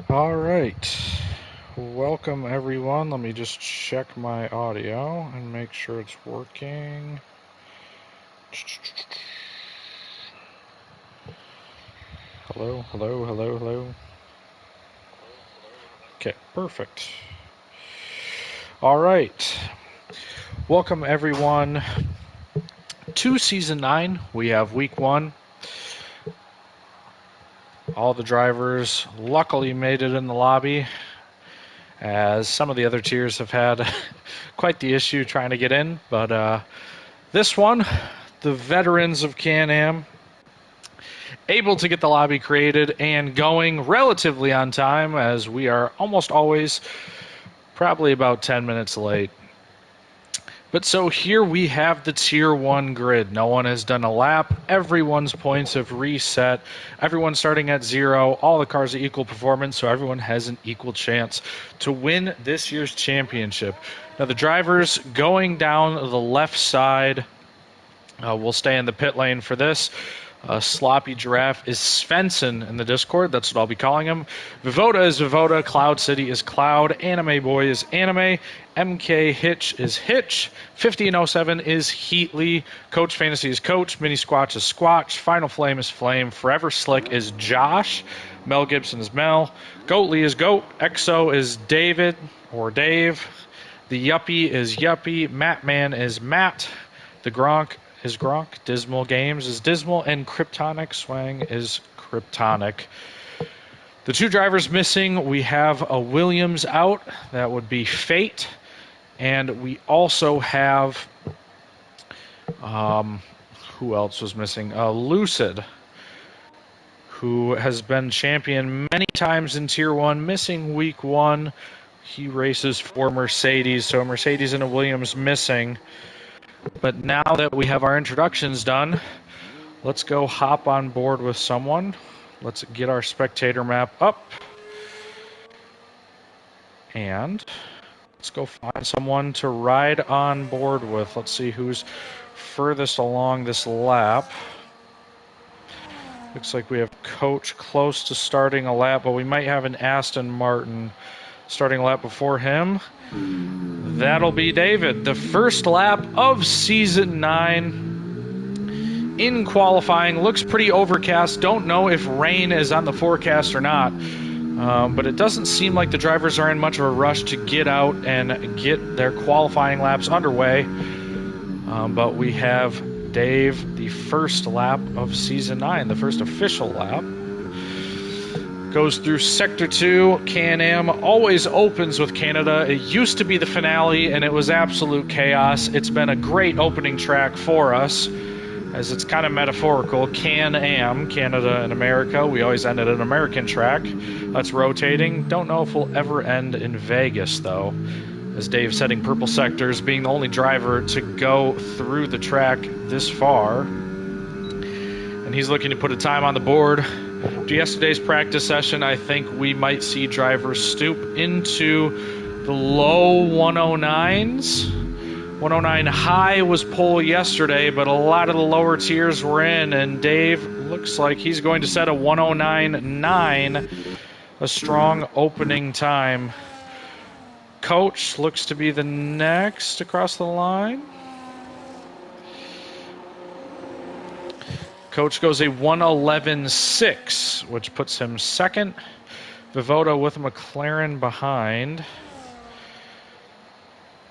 All right. Welcome, everyone. Let me just check my audio and make sure it's working. Hello, hello, hello, hello. Okay, perfect. All right. Welcome, everyone, to Season 9. We have Week 1. All the drivers luckily made it in the lobby, as some of the other tiers have had quite the issue trying to get in. But this one, the veterans of Can-Am, able to get the lobby created and going relatively on time, as we are almost always probably about 10 minutes late. But so here we have the Tier 1 grid. No one has done a lap. Everyone's points have reset. Everyone's starting at 0. All the cars are equal performance, so everyone has an equal chance to win this year's championship. Now the drivers going down the left side will stay in the pit lane for this. Sloppy Giraffe is Svensson in the Discord. That's what I'll be calling him. Vivoda is Vivoda. Cloud City is Cloud. Anime Boy is Anime. MK Hitch is Hitch. 1507 is Heatley. Coach Fantasy is Coach. Mini Squatch is Squatch. Final Flame is Flame. Forever Slick is Josh. Mel Gibson is Mel. Goatly is Goat. Exo is David or Dave. The Yuppie is Yuppie. Matt Man is Matt. The Gronk is Gronk, Dismal Games is Dismal, and Kryptonic Swang is Kryptonic. The two drivers missing, we have a Williams out. That would be Fate. And we also have, who else was missing? Lucid, who has been champion many times in Tier 1, missing Week 1. He races for Mercedes, so Mercedes and a Williams missing. But now that we have our introductions done, let's go hop on board with someone. Let's get our spectator map up. And let's go find someone to ride on board with. Let's see who's furthest along this lap. Looks like we have Coach close to starting a lap, but we might have an Aston Martin starting a lap before him. That'll be David. The first lap of Season 9 in qualifying. Looks pretty overcast. Don't know if rain is on the forecast or not. But it doesn't seem like the drivers are in much of a rush to get out and get their qualifying laps underway. But we have Dave, the first lap of Season 9, the first official lap. Goes through Sector 2. Can-Am always opens with Canada. It used to be the finale, and it was absolute chaos. It's been a great opening track for us, as it's kind of metaphorical. Can-Am, Canada and America. We always end at an American track. That's rotating. Don't know if we'll ever end in Vegas, though, as Dave's heading purple sectors, being the only driver to go through the track this far. And he's looking to put a time on the board. After yesterday's practice session, I think we might see drivers stoop into the low 109s. 109 high was pole yesterday, but a lot of the lower tiers were in, and Dave looks like he's going to set a 109.9, a strong opening time. Coach looks to be the next across the line. Coach goes a 111.6, which puts him second. Vivoda with a McLaren behind.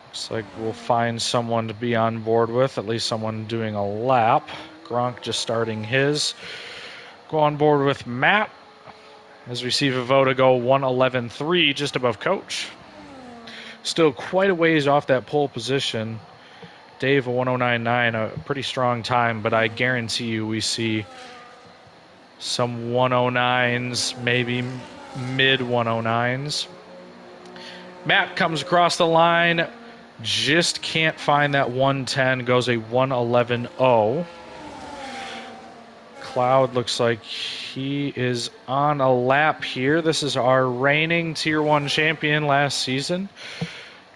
Looks like we'll find someone to be on board with, at least someone doing a lap. Gronk just starting his. Go on board with Matt, as we see Vivoda go 111.3, just above Coach. Still quite a ways off that pole position. Dave, a 109.9, a pretty strong time, but I guarantee you we see some 109s, maybe mid 109s. Matt comes across the line, just can't find that 110, goes a 111.0. Cloud looks like he is on a lap here. This is our reigning Tier 1 champion last season.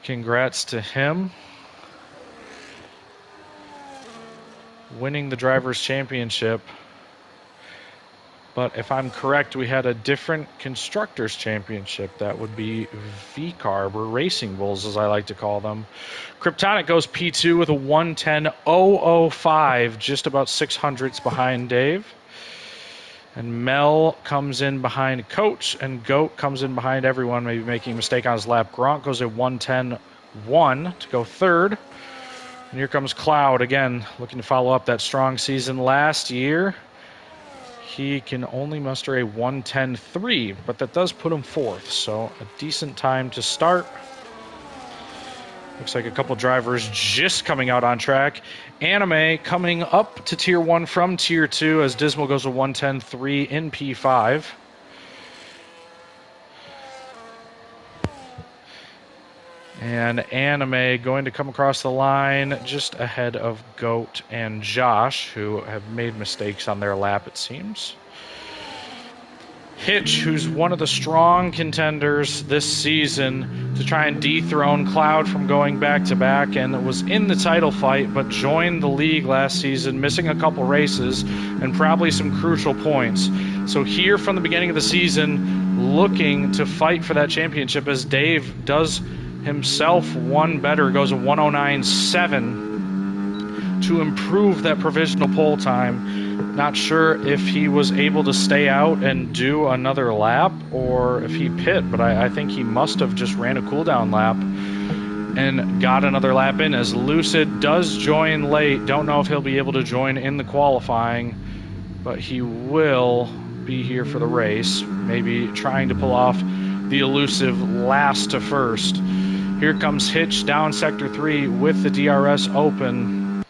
Congrats to him. Winning the Drivers' Championship. But if I'm correct, we had a different Constructors Championship. That would be V-Carb, or Racing Bulls, as I like to call them. Kryptonic goes P2 with a 110.005, just about 600ths behind Dave. And Mel comes in behind Coach, and Goat comes in behind everyone, maybe making a mistake on his lap. Gronk goes at 110.1 to go third. And here comes Cloud, again, looking to follow up that strong season last year. He can only muster a 110.3, but that does put him fourth, so a decent time to start. Looks like a couple drivers just coming out on track. Anime coming up to Tier 1 from Tier 2 as Dismal goes to 110.3 in P5. And Anime going to come across the line just ahead of Goat and Josh, who have made mistakes on their lap, it seems. Hitch, who's one of the strong contenders this season to try and dethrone Cloud from going back-to-back, and was in the title fight, but joined the league last season, missing a couple races and probably some crucial points. So here from the beginning of the season, looking to fight for that championship as Dave does himself one better, goes a 109.7 to improve that provisional pole time. Not sure if he was able to stay out and do another lap or if he pit, but I think he must have just ran a cooldown lap and got another lap in, as Lucid does join late. Don't know if he'll be able to join in the qualifying, but he will be here for the race, maybe trying to pull off the elusive last to first. Here comes Hitch down Sector 3 with the DRS open.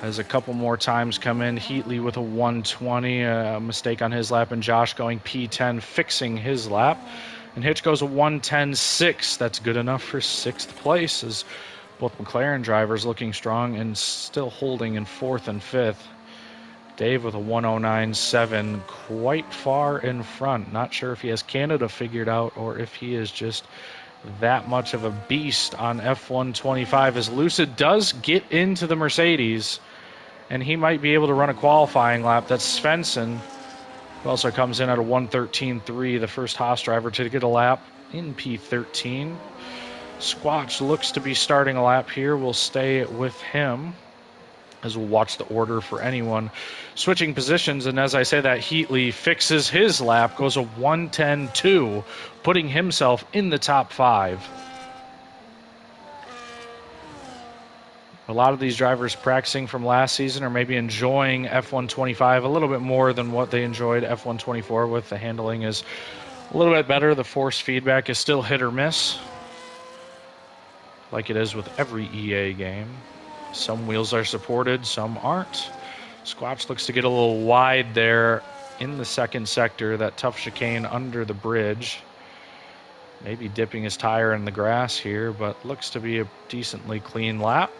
As a couple more times come in, Heatley with a 120, a mistake on his lap, and Josh going P10, fixing his lap. And Hitch goes a 110.6. That's good enough for 6th place, as both McLaren drivers looking strong and still holding in 4th and 5th. Dave with a 109.7, quite far in front. Not sure if he has Canada figured out or if he is just that much of a beast on F125, as Lucid does get into the Mercedes, and he might be able to run a qualifying lap. That's Svensson, who also comes in at a 113.3, the first Haas driver to get a lap in P13. Squatch looks to be starting a lap here. We'll stay with him, as we'll watch the order for anyone switching positions. And as I say that, Heatley fixes his lap, goes a 110.2, putting himself in the top 5. A lot of these drivers practicing from last season are maybe enjoying F125 a little bit more than what they enjoyed F124 with. The handling is a little bit better. The force feedback is still hit or miss, like it is with every EA game. Some wheels are supported, some aren't. Squatch looks to get a little wide there in the second sector, that tough chicane under the bridge. Maybe dipping his tire in the grass here, but looks to be a decently clean lap.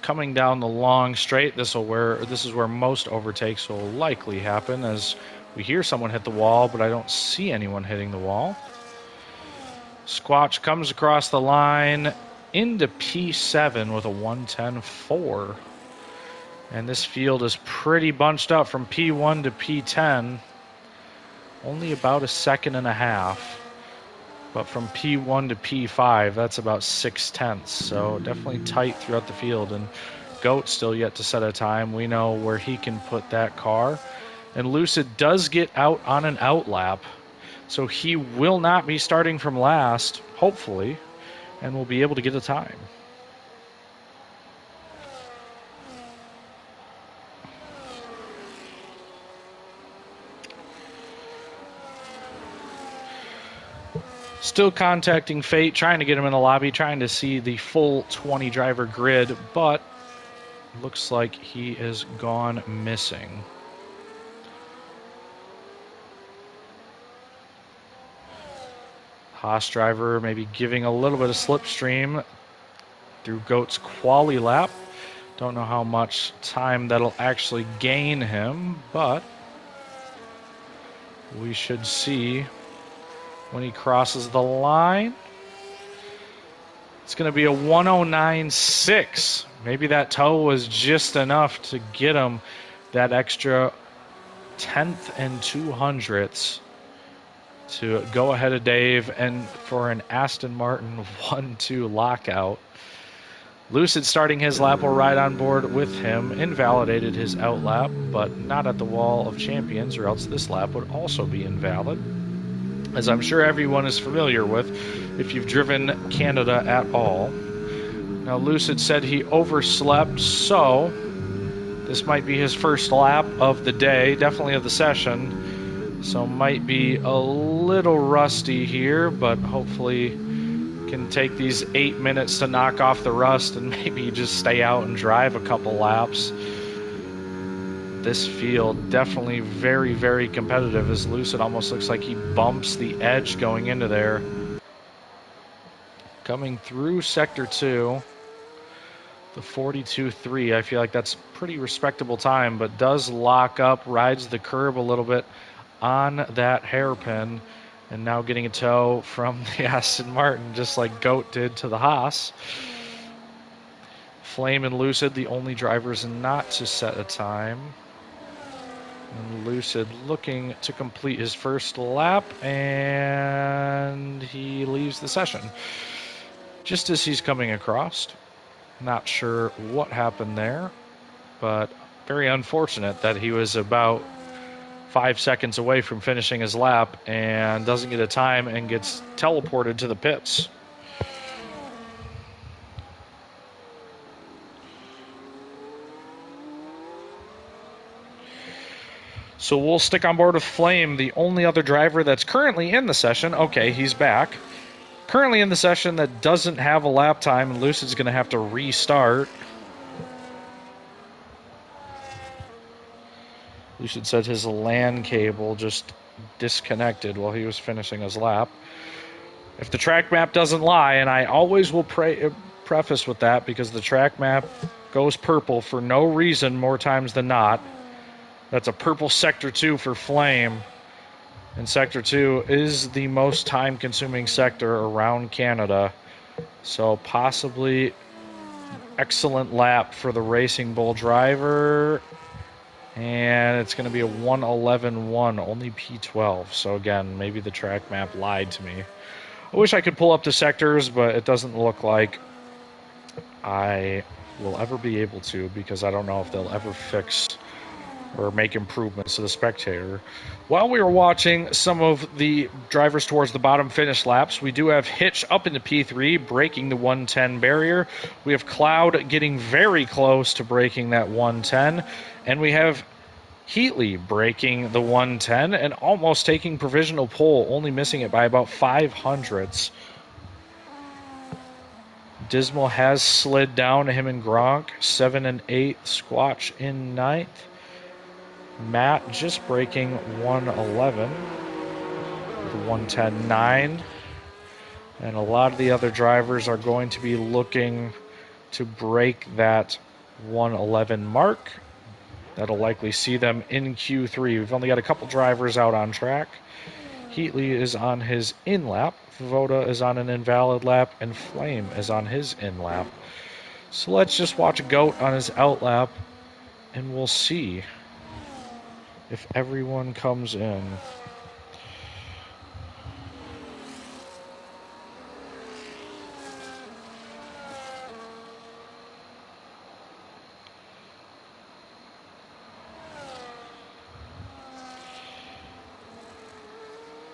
Coming down the long straight, this is where most overtakes will likely happen, as we hear someone hit the wall, but I don't see anyone hitting the wall. Squatch comes across the line into P7 with a 110.4. And this field is pretty bunched up from P1 to P10. Only about a second and a half. But from P1 to P5, that's about 6/10. So definitely tight throughout the field. And Goat still yet to set a time. We know where he can put that car. And Lucid does get out on an out lap. So he will not be starting from last, hopefully, and will be able to get a time. Still contacting Fate, trying to get him in the lobby, trying to see the full 20-driver grid, but looks like he is gone missing. Haas driver maybe giving a little bit of slipstream through Goat's quali lap. Don't know how much time that'll actually gain him, but we should see when he crosses the line. It's going to be a 109.6. Maybe that toe was just enough to get him that extra 10th and 200ths to go ahead of Dave and for an Aston Martin 1-2 lockout. Lucid starting his lap will ride on board with him, invalidated his out lap, but not at the Wall of Champions, or else this lap would also be invalid, as I'm sure everyone is familiar with if you've driven Canada at all. Now, Lucid said he overslept, so this might be his first lap of the day, definitely of the session, so might be a little rusty here, but hopefully can take these 8 minutes to knock off the rust and maybe just stay out and drive a couple laps. This field definitely very, very competitive, as Lucid almost looks like he bumps the edge going into there. Coming through Sector 2, the 42.3, I feel like that's pretty respectable time, but does lock up, rides the curb a little bit on that hairpin, and now getting a tow from the Aston Martin, just like Goat did to the Haas. Flame and Lucid, the only drivers not to set a time. And Lucid looking to complete his first lap, and he leaves the session just as he's coming across. Not sure what happened there, but very unfortunate that he was about 5 seconds away from finishing his lap and doesn't get a time and gets teleported to the pits. So we'll stick on board with Flame, the only other driver that's currently in the session. Okay, he's back. Currently in the session that doesn't have a lap time, and Lucid's going to have to restart. Lucid said his LAN cable just disconnected while he was finishing his lap. If the track map doesn't lie, and I always will preface with that because the track map goes purple for no reason more times than not. That's a purple Sector 2 for Flame. And Sector 2 is the most time-consuming sector around Canada. So possibly excellent lap for the Racing Bull driver. And it's going to be a 1:11.1, only P12. So again, maybe the track map lied to me. I wish I could pull up the sectors, but it doesn't look like I will ever be able to, because I don't know if they'll ever fix or make improvements to the spectator. While we were watching some of the drivers towards the bottom finish laps, we do have Hitch up into P3, breaking the 110 barrier. We have Cloud getting very close to breaking that 110. And we have Heatley breaking the 110 and almost taking provisional pole, only missing it by about 500ths. Dismal has slid down to him and Gronk, 7 and 8, Squatch in 9th. Matt just breaking 111, the 110.9, and a lot of the other drivers are going to be looking to break that 111 mark. That'll likely see them in Q3. We've only got a couple drivers out on track. Heatley is on his in lap, Voda is on an invalid lap, and Flame is on his in lap. So let's just watch Goat on his out lap, and we'll see if everyone comes in.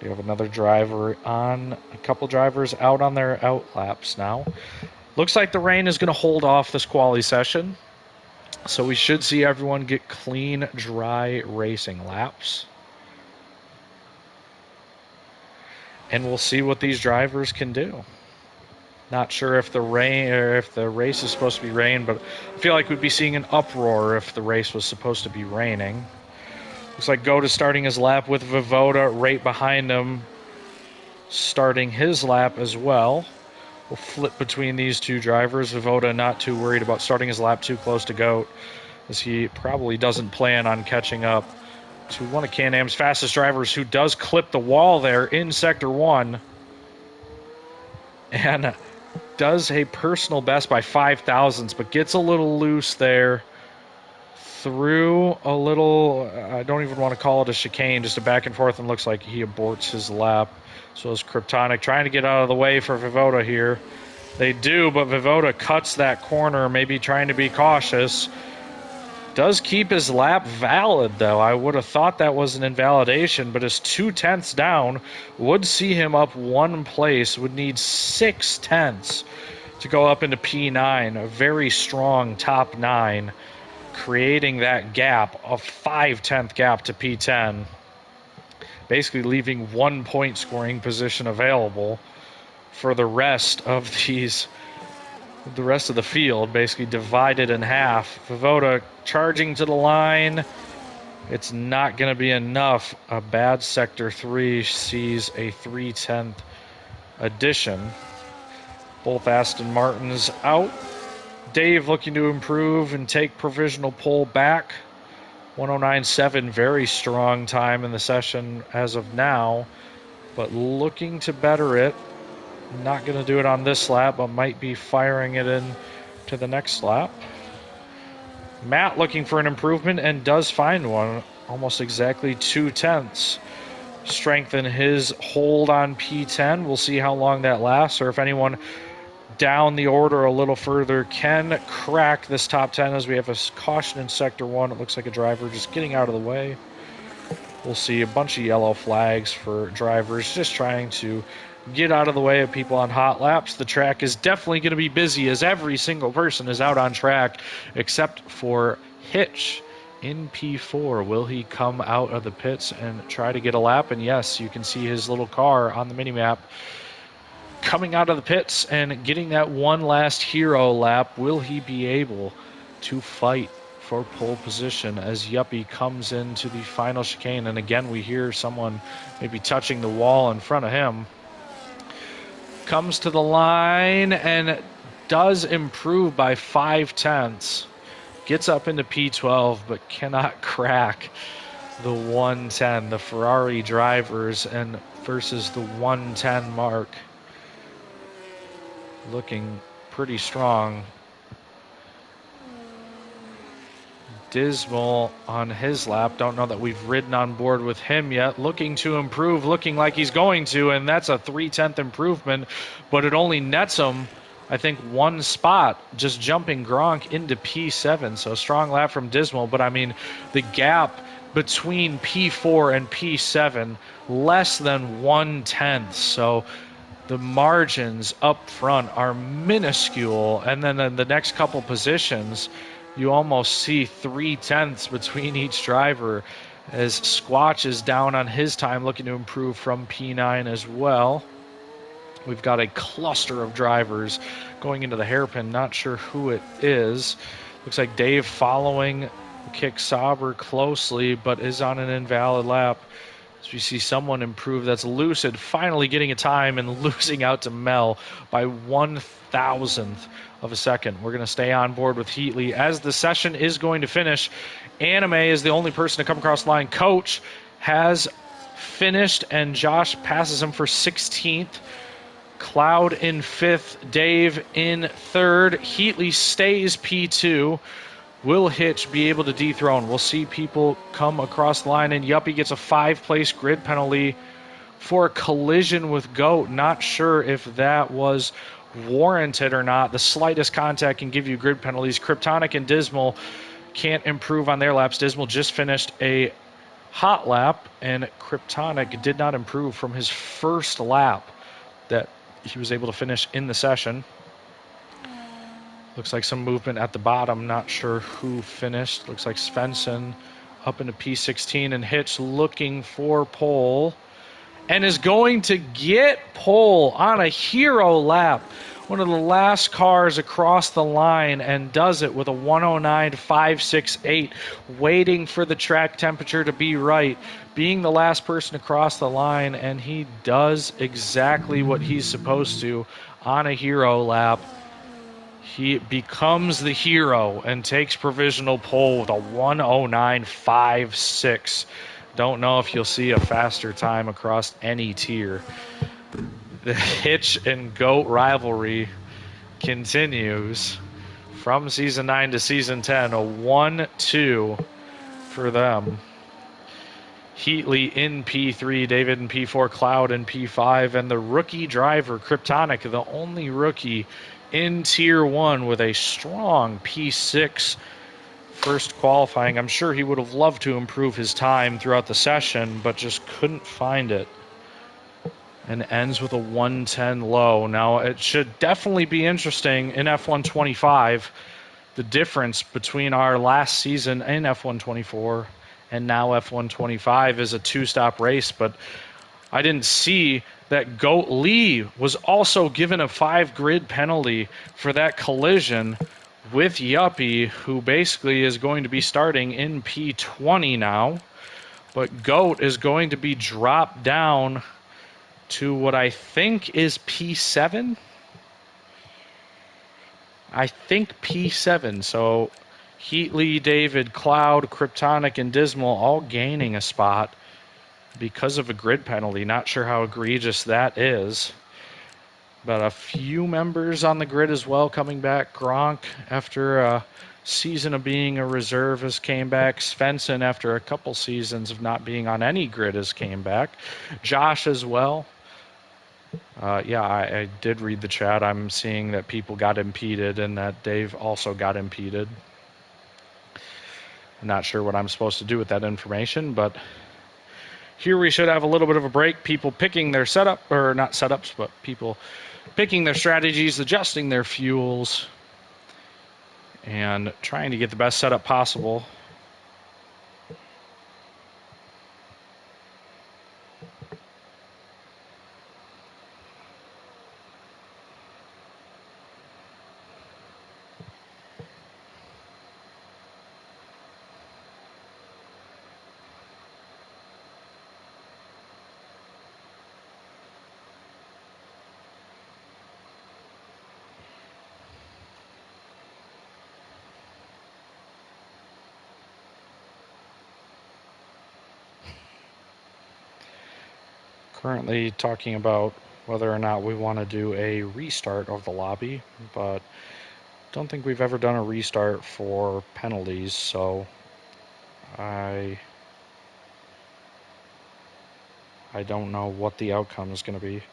We have another driver on, a couple drivers out on their out laps now. Looks like the rain is going to hold off this quali session. So we should see everyone get clean, dry racing laps. And we'll see what these drivers can do. Not sure if the rain or if the race is supposed to be rain, but I feel like we'd be seeing an uproar if the race was supposed to be raining. Looks like Goat is starting his lap with Vivoda right behind him, starting his lap as well. We'll flip between these two drivers. Vivoda not too worried about starting his lap too close to Goat, as he probably doesn't plan on catching up to one of Can-Am's fastest drivers, who does clip the wall there in Sector 1. And does a personal best by 5 thousandths, but gets a little loose there. Through a little, I don't even want to call it a chicane, just a back and forth, and looks like he aborts his lap. So is Kryptonic trying to get out of the way for Vivoda here. They do, but Vivoda cuts that corner, maybe trying to be cautious. Does keep his lap valid, though. I would have thought that was an invalidation, but his 2/10 down would see him up 1 place, would need 6/10 to go up into P9, a very strong top 9. Creating that gap, a 5/10 gap to P10, basically leaving 1 point scoring position available for the rest of the field, basically divided in half. Vivoda charging to the line. It's not going to be enough. A bad Sector 3 sees a 3/10 addition. Both Aston Martins out. Dave looking to improve and take provisional pole back. 109.7, very strong time in the session as of now, but looking to better it. Not going to do it on this lap, but might be firing it in to the next lap. Matt looking for an improvement and does find one, almost exactly 2/10. Strengthen his hold on P10. We'll see how long that lasts, or if anyone down the order a little further can crack this top 10, as we have a caution in Sector 1. It looks like a driver just getting out of the way. We'll see a bunch of yellow flags for drivers just trying to get out of the way of people on hot laps. The track is definitely going to be busy, as every single person is out on track except for Hitch in P4. Will he come out of the pits and try to get a lap? And yes, you can see his little car on the minimap coming out of the pits and getting that one last hero lap. Will he be able to fight for pole position as Yuppie comes into the final chicane? And again, we hear someone maybe touching the wall in front of him. Comes to the line and does improve by 5/10. Gets up into P12, but cannot crack the 110. The Ferrari drivers and versus the 110 mark. Looking pretty strong. Dismal on his lap. Don't know that we've ridden on board with him yet. Looking to improve, looking like he's going to, and that's a 3/10 improvement, but it only nets him, I think, 1 spot, just jumping Gronk into P7. So a strong lap from Dismal, but I mean, the gap between P4 and P7, less than 1/10. So the margins up front are minuscule, and then in the next couple positions, you almost see 3/10 between each driver, as Squatch is down on his time, looking to improve from P9 as well. We've got a cluster of drivers going into the hairpin. Not sure who it is. Looks like Dave following Kick Sauber closely, but is on an invalid lap. So we see someone improve. That's Lucid finally getting a time and losing out to Mel by 1/1000th of a second. We're going to stay on board with Heatley as the session is going to finish. Anime is the only person to come across the line. Coach has finished, and Josh passes him for 16th. Cloud in 5th. Dave in 3rd. Heatley stays P2. Will Hitch be able to dethrone? We'll see people come across the line, and Yuppie gets a 5-place grid penalty for a collision with Goat. Not sure if that was warranted or not. The slightest contact can give you grid penalties. Kryptonic and Dismal can't improve on their laps. Dismal just finished a hot lap, and Kryptonic did not improve from his first lap that he was able to finish in the session. Looks like some movement at the bottom. Not sure who finished. Looks like Svensson up into P16, and Hitch looking for pole and is going to get pole on a hero lap. One of the last cars across the line, and does it with a 109.568, waiting for the track temperature to be right, being the last person across the line, and he does exactly what he's supposed to on a hero lap. He becomes the hero and takes provisional pole with a 109.56. Don't know if you'll see a faster time across any tier. The Hitch and GOAT rivalry continues from Season 9 to Season 10. A 1-2 for them. Heatley in P3, David in P4, Cloud in P5, and the rookie driver, Kryptonic, the only rookie in Tier 1 with a strong P6 first qualifying. I'm sure he would have loved to improve his time throughout the session, but just couldn't find it. And ends with a 110 low. Now, it should definitely be interesting in F125, the difference between our last season in F124 and now F125 is a two-stop race, but I didn't see that Goat Lee was also given a 5-grid penalty for that collision with Yuppie, who basically is going to be starting in P20 now. But Goat is going to be dropped down to what I think is P7. I think P7. So Heatley, David, Cloud, Kryptonic, and Dismal all gaining a spot because of a grid penalty. Not sure how egregious that is. But a few members on the grid as well coming back. Gronk, after a season of being a reservist, came back. Svensson, after a couple seasons of not being on any grid, has came back. Josh as well. I did read the chat. I'm seeing that people got impeded and that Dave also got impeded. I'm not sure what I'm supposed to do with that information, but here we should have a little bit of a break. People picking their setup, or not setups, but people picking their strategies, adjusting their fuels, and trying to get the best setup possible. Currently talking about whether or not we want to do a restart of the lobby, but don't think we've ever done a restart for penalties, so I don't know what the outcome is going to be.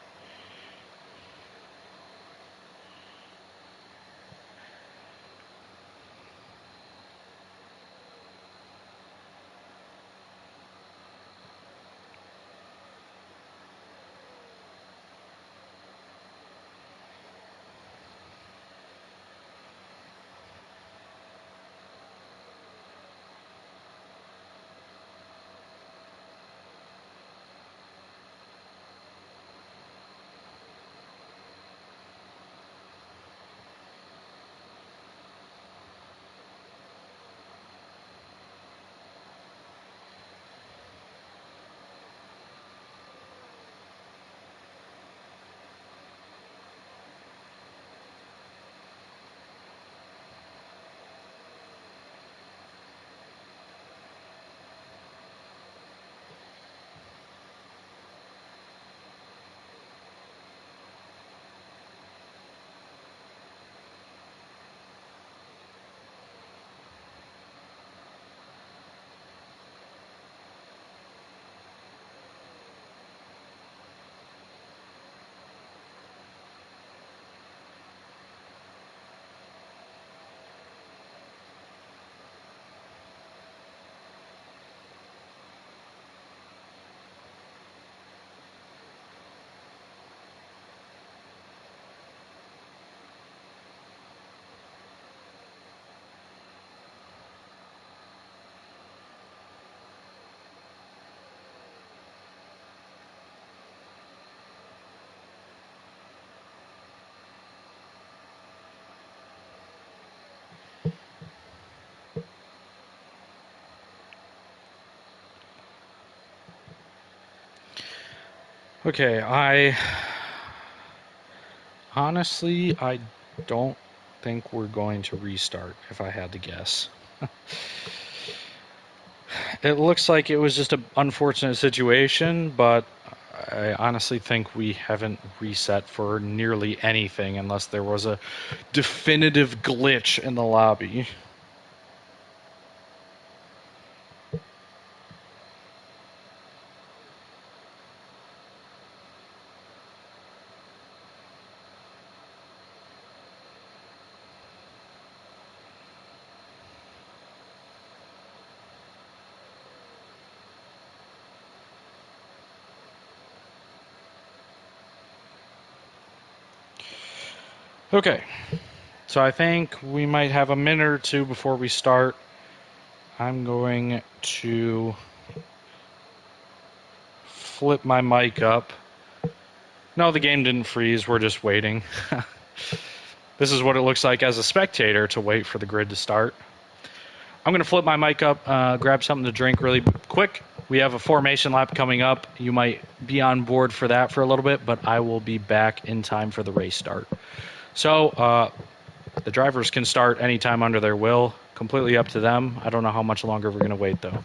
Okay, I don't think we're going to restart, if I had to guess. It looks like it was just an unfortunate situation, but I honestly think we haven't reset for nearly anything unless there was a definitive glitch in the lobby. Okay, so I think we might have a minute or two before we start. I'm going to flip my mic up. No, the game didn't freeze. We're just waiting. This is what it looks like as a spectator to wait for the grid to start. I'm going to flip my mic up, grab something to drink really quick. We have a formation lap coming up. You might be on board for that for a little bit, but I will be back in time for the race start. So the drivers can start anytime under their will. Completely up to them. I don't know how much longer we're going to wait, though.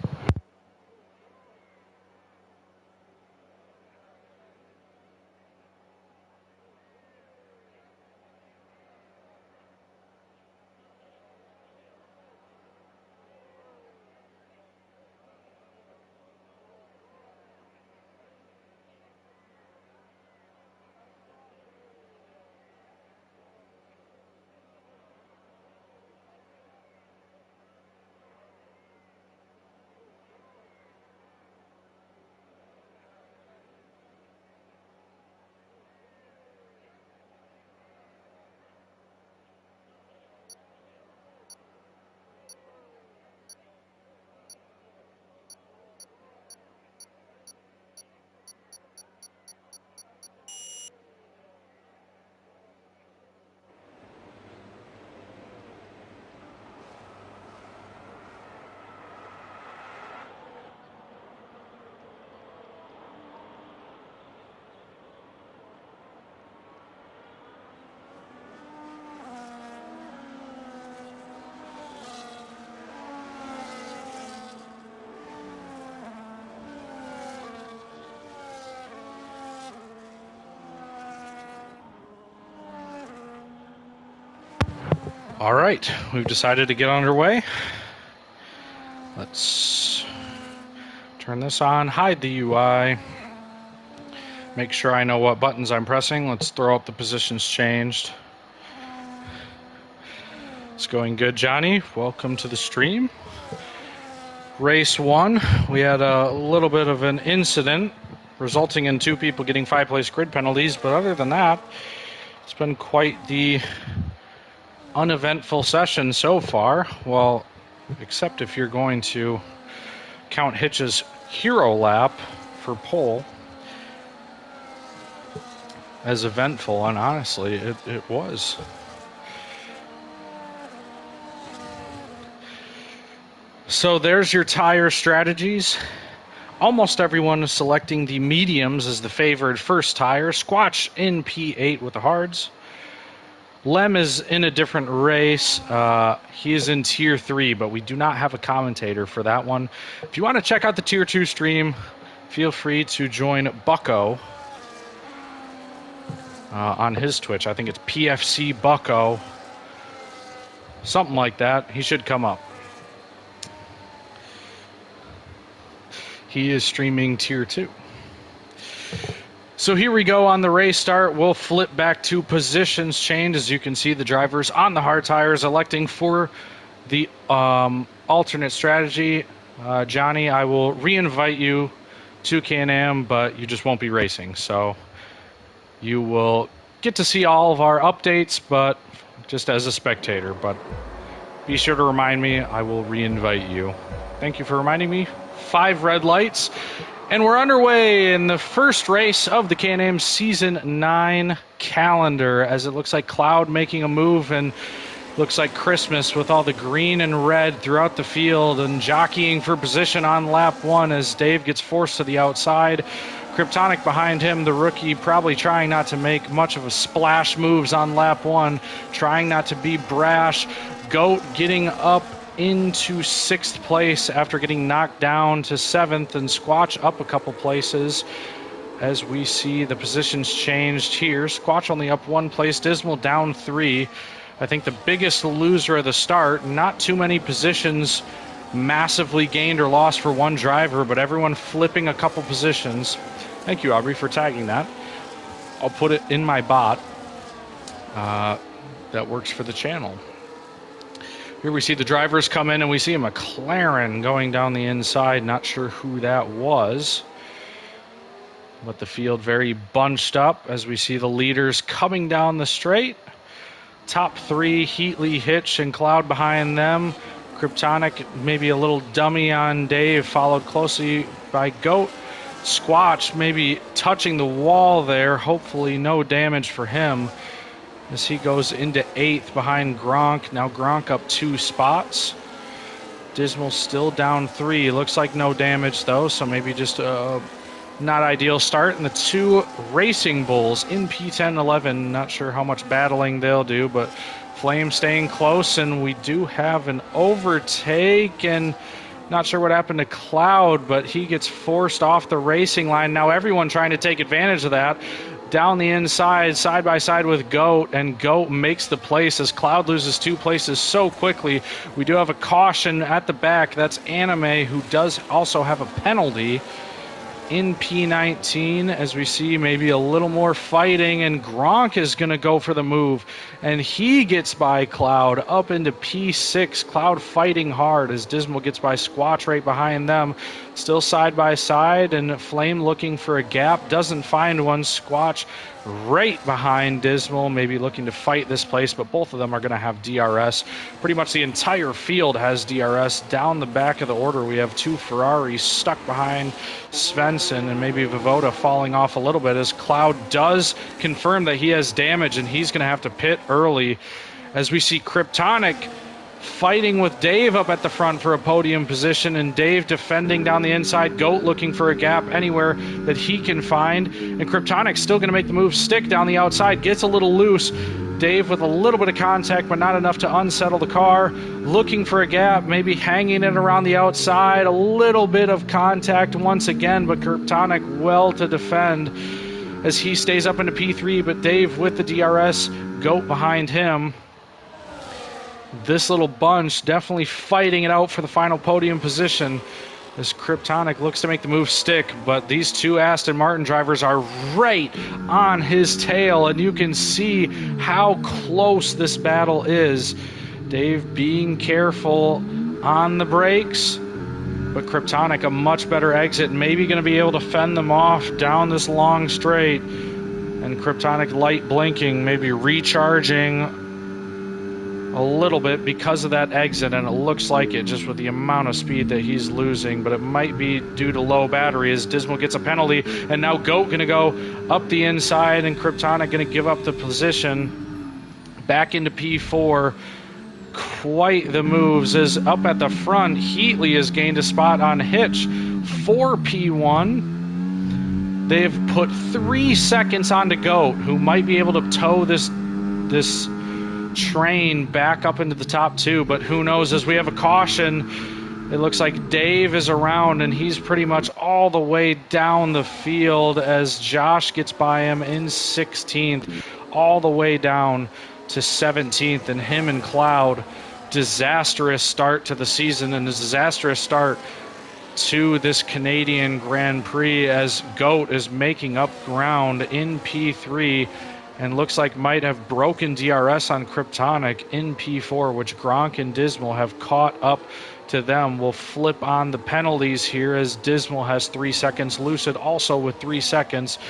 All right, we've decided to get underway. Let's turn this on, hide the UI, make sure I know what buttons I'm pressing. Let's throw up the positions changed. It's going good, Johnny. Welcome to the stream. Race 1, we had a little bit of an incident resulting in 2 people getting 5-place grid penalties, but other than that, it's been quite the uneventful session so far. Well, except if you're going to count Hitch's hero lap for pole as eventful, and honestly, it was. So there's your tire strategies. Almost everyone is selecting the mediums as the favored first tire. Squatch in P8 with the hards. Lem is in a different race. He is in Tier 3, but we do not have a commentator for that one. If you want to check out the Tier 2 stream, feel free to join Bucko on his Twitch. I think it's PFC Bucko. Something like that. He should come up. He is streaming Tier 2. So here we go on the race start. We'll flip back to positions changed. As you can see, the drivers on the hard tires electing for the alternate strategy. Johnny, I will re-invite you to Can-Am, but you just won't be racing. So you will get to see all of our updates, but just as a spectator. But be sure to remind me. I will re-invite you. Thank you for reminding me. 5 red lights. And we're underway in the first race of the Can-Am Season 9 calendar, as it looks like Cloud making a move, and looks like Christmas with all the green and red throughout the field, and jockeying for position on lap 1 as Dave gets forced to the outside. Kryptonic behind him, the rookie, probably trying not to make much of a splash moves on lap 1, trying not to be brash. Goat getting up into 6th place after getting knocked down to 7th, and Squatch up a couple places as we see the positions changed here. Squatch only up 1 place, Dismal down 3. I think the biggest loser of the start, not too many positions massively gained or lost for one driver, but everyone flipping a couple positions. Thank you, Aubrey, for tagging that. I'll put it in my bot that works for the channel. Here we see the drivers come in, and we see a McLaren going down the inside. Not sure who that was, but the field very bunched up as we see the leaders coming down the straight. Top 3, Heatley, Hitch, and Cloud behind them. Kryptonic, maybe a little dummy on Dave, followed closely by Goat. Squatch maybe touching the wall there. Hopefully no damage for him as he goes into 8th behind Gronk. Now Gronk up 2 spots. Dismal still down 3. Looks like no damage though, so maybe just a not ideal start. And the 2 Racing Bulls in P10 11. Not sure how much battling they'll do, but Flame staying close, and we do have an overtake, and not sure what happened to Cloud, but he gets forced off the racing line. Now everyone trying to take advantage of that. Down the inside, side by side with Goat, and Goat makes the place as Cloud loses 2 places so quickly. We do have a caution at the back. That's Anime, who does also have a penalty in P19, as we see maybe a little more fighting, and Gronk is going to go for the move, and he gets by Cloud up into P6. Cloud fighting hard as Dismal gets by Squatch right behind them. Still side by side, and Flame looking for a gap, doesn't find one. Squatch right behind Dismal, maybe looking to fight this place, but both of them are going to have DRS. Pretty much the entire field has DRS. Down the back of the order, we have 2 Ferraris stuck behind Svensson, and maybe Vivoda falling off a little bit as Cloud does confirm that he has damage, and he's going to have to pit early as we see Kryptonic fighting with Dave up at the front for a podium position, and Dave defending down the inside. Goat looking for a gap anywhere that he can find, and Kryptonic's still going to make the move stick down the outside. Gets a little loose. Dave with a little bit of contact, but not enough to unsettle the car. Looking for a gap, maybe hanging it around the outside. A little bit of contact once again, but Kryptonic well to defend as he stays up into P3, but Dave with the DRS. Goat behind him. This little bunch definitely fighting it out for the final podium position as Kryptonic looks to make the move stick, but these 2 Aston Martin drivers are right on his tail, and you can see how close this battle is. Dave being careful on the brakes, but Kryptonic a much better exit, maybe going to be able to fend them off down this long straight, and Kryptonic light blinking, maybe recharging a little bit because of that exit, and it looks like it just with the amount of speed that he's losing, but it might be due to low battery as Dismal gets a penalty, and now Goat going to go up the inside, and Kryptonic going to give up the position back into P4. Quite the moves as up at the front, Heatley has gained a spot on Hitch for P1. They've put 3 seconds onto Goat, who might be able to tow this train back up into the top 2, but who knows, as we have a caution. It looks like Dave is around, and he's pretty much all the way down the field as Josh gets by him in 16th, all the way down to 17th, and him and Cloud, disastrous start to the season and a disastrous start to this Canadian Grand Prix as Goat is making up ground in P3 and looks like might have broken DRS on Kryptonic in P4, which Gronk and Dismal have caught up to them. We'll flip on the penalties here as Dismal has 3 seconds, Lucid also with 3 seconds,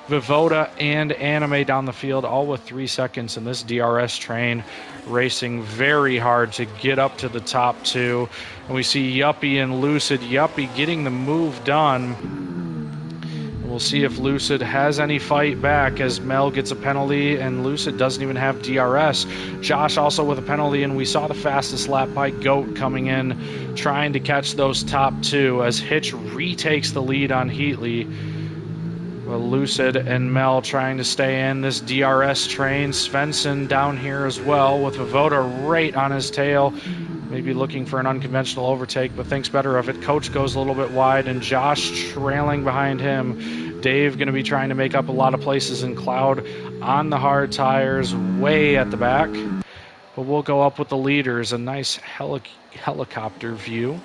Vivoda and Anime down the field all with 3 seconds, and this DRS train racing very hard to get up to the top 2. And we see Yuppie and Lucid. Yuppie getting the move done. We'll see if Lucid has any fight back as Mel gets a penalty and Lucid doesn't even have DRS. Josh also with a penalty, and we saw the fastest lap by Goat coming in, trying to catch those top 2 as Hitch retakes the lead on Heatley. Well, Lucid and Mel trying to stay in this DRS train. Svensson down here as well with Vivoda right on his tail. maybe looking for an unconventional overtake, but thinks better of it. Coach goes a little bit wide, and Josh trailing behind him. Dave going to be trying to make up a lot of places, in Cloud on the hard tires way at the back. But we'll go up with the leaders, a nice helicopter view.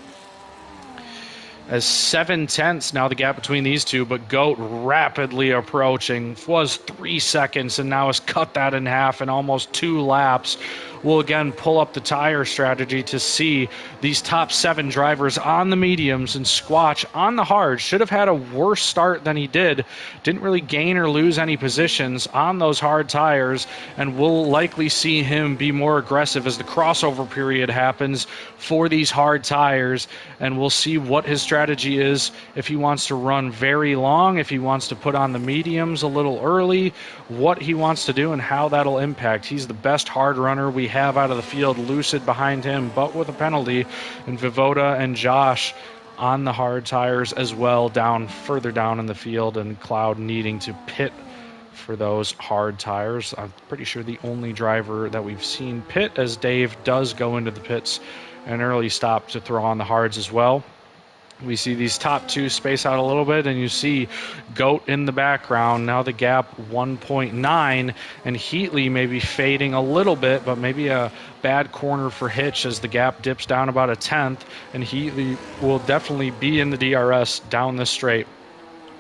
As 7/10 now the gap between these two, but Goat rapidly approaching. Was 3 seconds and now has cut that in half in almost 2 laps. We'll again pull up the tire strategy to see these top 7 drivers on the mediums and Squatch on the hard. Should have had a worse start than he did. Didn't really gain or lose any positions on those hard tires, and we'll likely see him be more aggressive as the crossover period happens for these hard tires, and we'll see what his strategy is, if he wants to run very long, if he wants to put on the mediums a little early, what he wants to do and how that'll impact. He's the best hard runner we have out of the field. Lucid behind him, but with a penalty, and Vivoda and Josh on the hard tires as well, further down in the field, and Cloud needing to pit for those hard tires. I'm pretty sure the only driver that we've seen pit, as Dave does go into the pits an early stop to throw on the hards as well. We see these top 2 space out a little bit, and you see Goat in the background. Now the gap 1.9, and Heatley maybe fading a little bit, but maybe a bad corner for Hitch as the gap dips down about 1/10, and Heatley will definitely be in the DRS down the straight.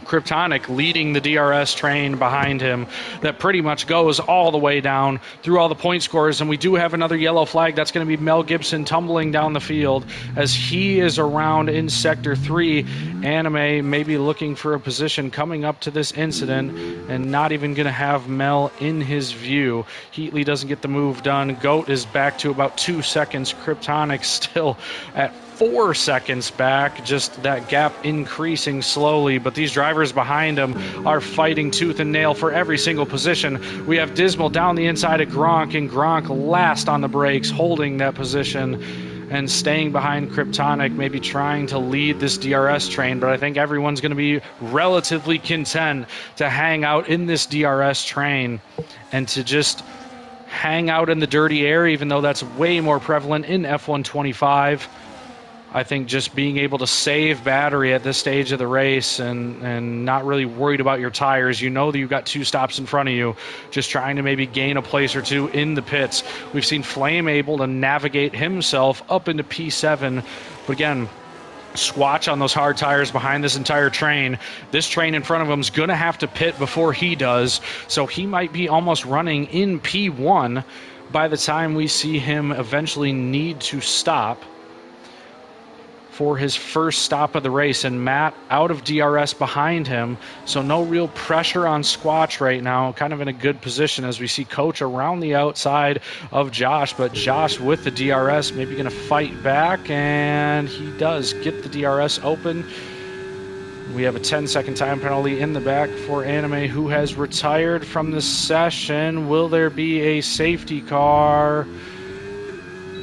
Kryptonic leading the DRS train behind him that pretty much goes all the way down through all the point scores, and we do have another yellow flag. That's going to be Mel Gibson tumbling down the field as he is around in Sector 3. Anime maybe looking for a position coming up to this incident and not even going to have Mel in his view. Heatley doesn't get the move done. Goat is back to about 2 seconds. Kryptonic still at 4 seconds back, just that gap increasing slowly, but these drivers behind him are fighting tooth and nail for every single position. We have Dismal down the inside of Gronk, and Gronk last on the brakes, holding that position and staying behind Kryptonic, maybe trying to lead this DRS train, but I think everyone's going to be relatively content to hang out in this DRS train and to just hang out in the dirty air, even though that's way more prevalent in F125. I think just being able to save battery at this stage of the race and not really worried about your tires. You know that you've got 2 stops in front of you, just trying to maybe gain a place or 2 in the pits. We've seen Flame able to navigate himself up into P7, but again, Squatch on those hard tires behind this entire train. This train in front of him is going to have to pit before he does, so he might be almost running in P1 by the time we see him eventually need to stop for his first stop of the race, and Matt out of DRS behind him, so no real pressure on Squatch right now, kind of in a good position as we see Coach around the outside of Josh, but Josh with the DRS maybe going to fight back, and he does get the DRS open. We have a 10-second time penalty in the back for Anime, who has retired from the session. Will there be a safety car?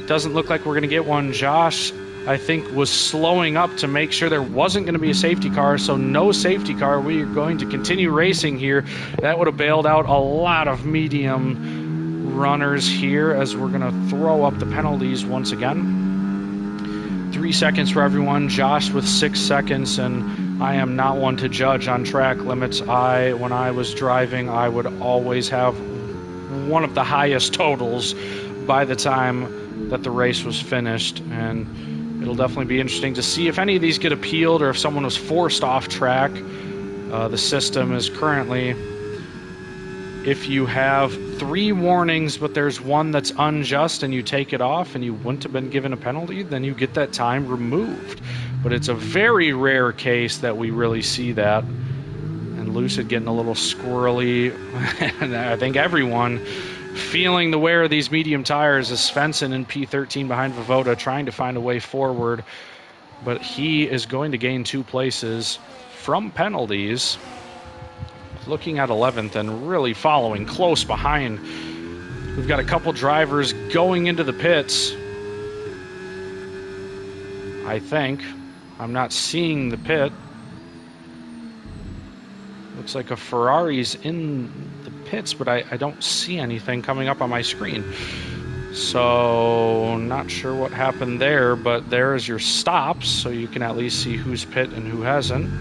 Doesn't look like we're going to get one. Josh, I think, was slowing up to make sure there wasn't going to be a safety car, so no safety car. We are going to continue racing here. That would have bailed out a lot of medium runners here as we're going to throw up the penalties once again. 3 seconds for everyone. Josh with 6 seconds, and I am not one to judge on track limits. When I was driving, I would always have one of the highest totals by the time that the race was finished, and it'll definitely be interesting to see if any of these get appealed or if someone was forced off track. The system is currently, if you have 3 warnings but there's one that's unjust and you take it off and you wouldn't have been given a penalty, then you get that time removed. But it's a very rare case that we really see that. And Lucid getting a little squirrely, and I think everyone feeling the wear of these medium tires is Svensson in P13 behind Vivoda, trying to find a way forward, but he is going to gain 2 places from penalties, looking at 11th and really following close behind. We've got a couple drivers going into the pits, I think. I'm not seeing the pit. Looks like a Ferrari's in the pits, but I don't see anything coming up on my screen. So, not sure what happened there, but there is your stops, so you can at least see who's pit and who hasn't.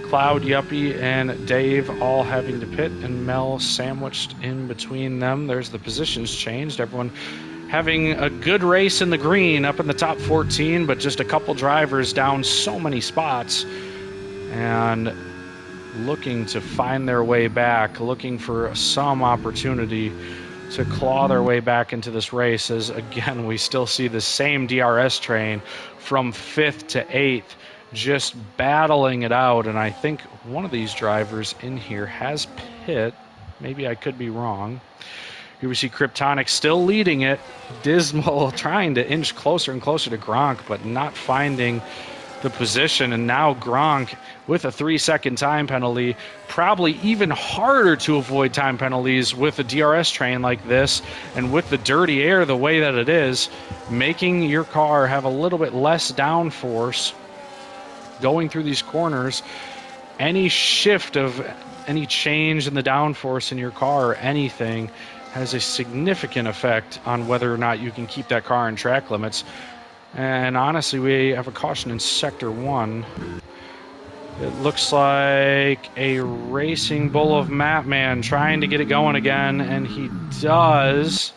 Cloud, Yuppie, and Dave all having to pit, and Mel sandwiched in between them. There's the positions changed. Everyone having a good race in the green up in the top 14, but just a couple drivers down so many spots and looking to find their way back, looking for some opportunity to claw their way back into this race, as again we still see the same DRS train from 5th to 8th just battling it out. And I think one of these drivers in here has pit. Maybe I could be wrong. Here we see Kryptonic still leading it. Dismal trying to inch closer and closer to Gronk, but not finding the position. And now Gronk with a 3-second time penalty. Probably even harder to avoid time penalties with a DRS train like this, and with the dirty air the way that it is, making your car have a little bit less downforce going through these corners. Any shift of any change in the downforce in your car or anything has a significant effect on whether or not you can keep that car in track limits. And honestly, we have a caution in Sector 1. It looks like a Racing Bull of Matman trying to get it going again, and he does.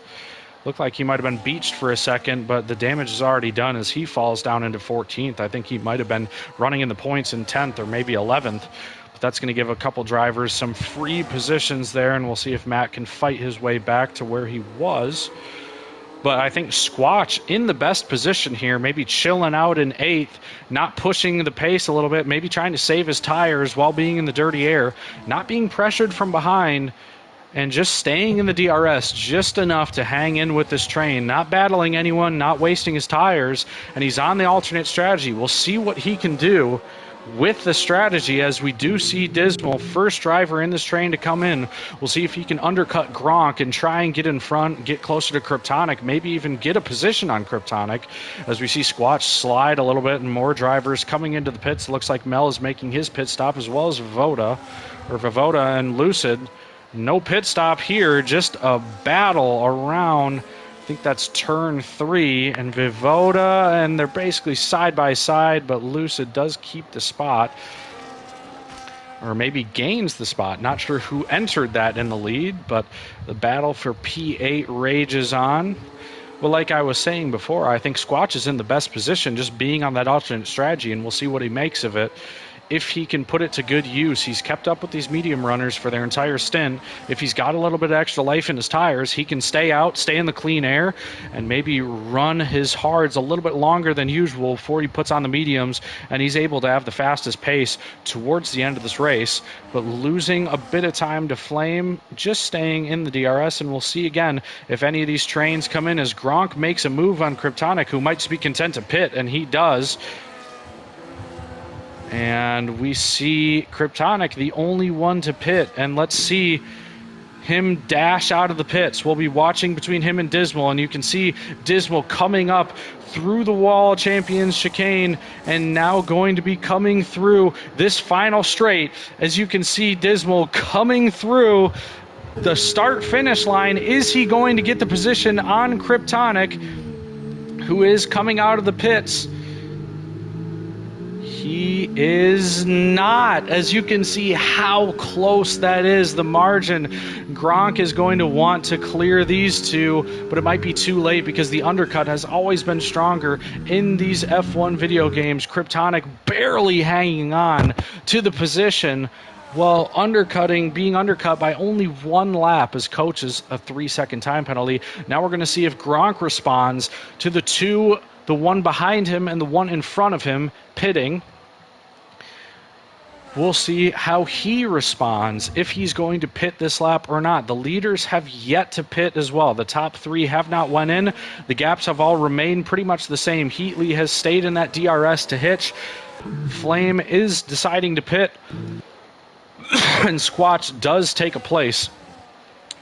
Looked like he might have been beached for a second, but the damage is already done as he falls down into 14th. I think he might have been running in the points in 10th or maybe 11th. But that's going to give a couple drivers some free positions there, and we'll see if Matt can fight his way back to where he was. But I think Squatch in the best position here, maybe chilling out in 8th, not pushing the pace a little bit, maybe trying to save his tires while being in the dirty air, not being pressured from behind, and just staying in the DRS just enough to hang in with this train, not battling anyone, not wasting his tires, and he's on the alternate strategy. We'll see what he can do with the strategy, as we do see Dismal, first driver in this train to come in. We'll see if he can undercut Gronk and try and get in front, get closer to Kryptonic, maybe even get a position on Kryptonic, as we see Squatch slide a little bit and more drivers coming into the pits. Looks like Mel is making his pit stop, as well as Voda and Lucid. No pit stop here, just a battle around, I think that's turn 3, and Vivoda, and they're basically side by side, but Lucid does keep the spot, or maybe gains the spot. Not sure who entered that in the lead, but the battle for P8 rages on. Well, like I was saying before, I think Squatch is in the best position just being on that alternate strategy, and we'll see what he makes of it. If he can put it to good use, he's kept up with these medium runners for their entire stint. If he's got a little bit of extra life in his tires, he can stay out, stay in the clean air, and maybe run his hards a little bit longer than usual before he puts on the mediums, and he's able to have the fastest pace towards the end of this race. But losing a bit of time to Flame, just staying in the DRS, and we'll see again if any of these trains come in, as Gronk makes a move on Kryptonic, who might just be content to pit, and he does. And we see Kryptonic, the only one to pit. And let's see him dash out of the pits. We'll be watching between him and Dismal. And you can see Dismal coming up through the wall, Champions Chicane, and now going to be coming through this final straight. As you can see Dismal coming through the start-finish line. Is he going to get the position on Kryptonic, who is coming out of the pits? He is not. As you can see how close that is, the margin. Gronk is going to want to clear these two, but it might be too late because the undercut has always been stronger in these F1 video games. Kryptonic barely hanging on to the position, while being undercut by only 1 lap, as coaches a 3-second time penalty. Now we're going to see if Gronk responds to the two, the one behind him and the one in front of him, pitting. We'll see how he responds, if he's going to pit this lap or not. The leaders have yet to pit as well. The top 3 have not went in. The gaps have all remained pretty much the same. Heatley has stayed in that DRS to hitch. Flame is deciding to pit. And Squatch does take a place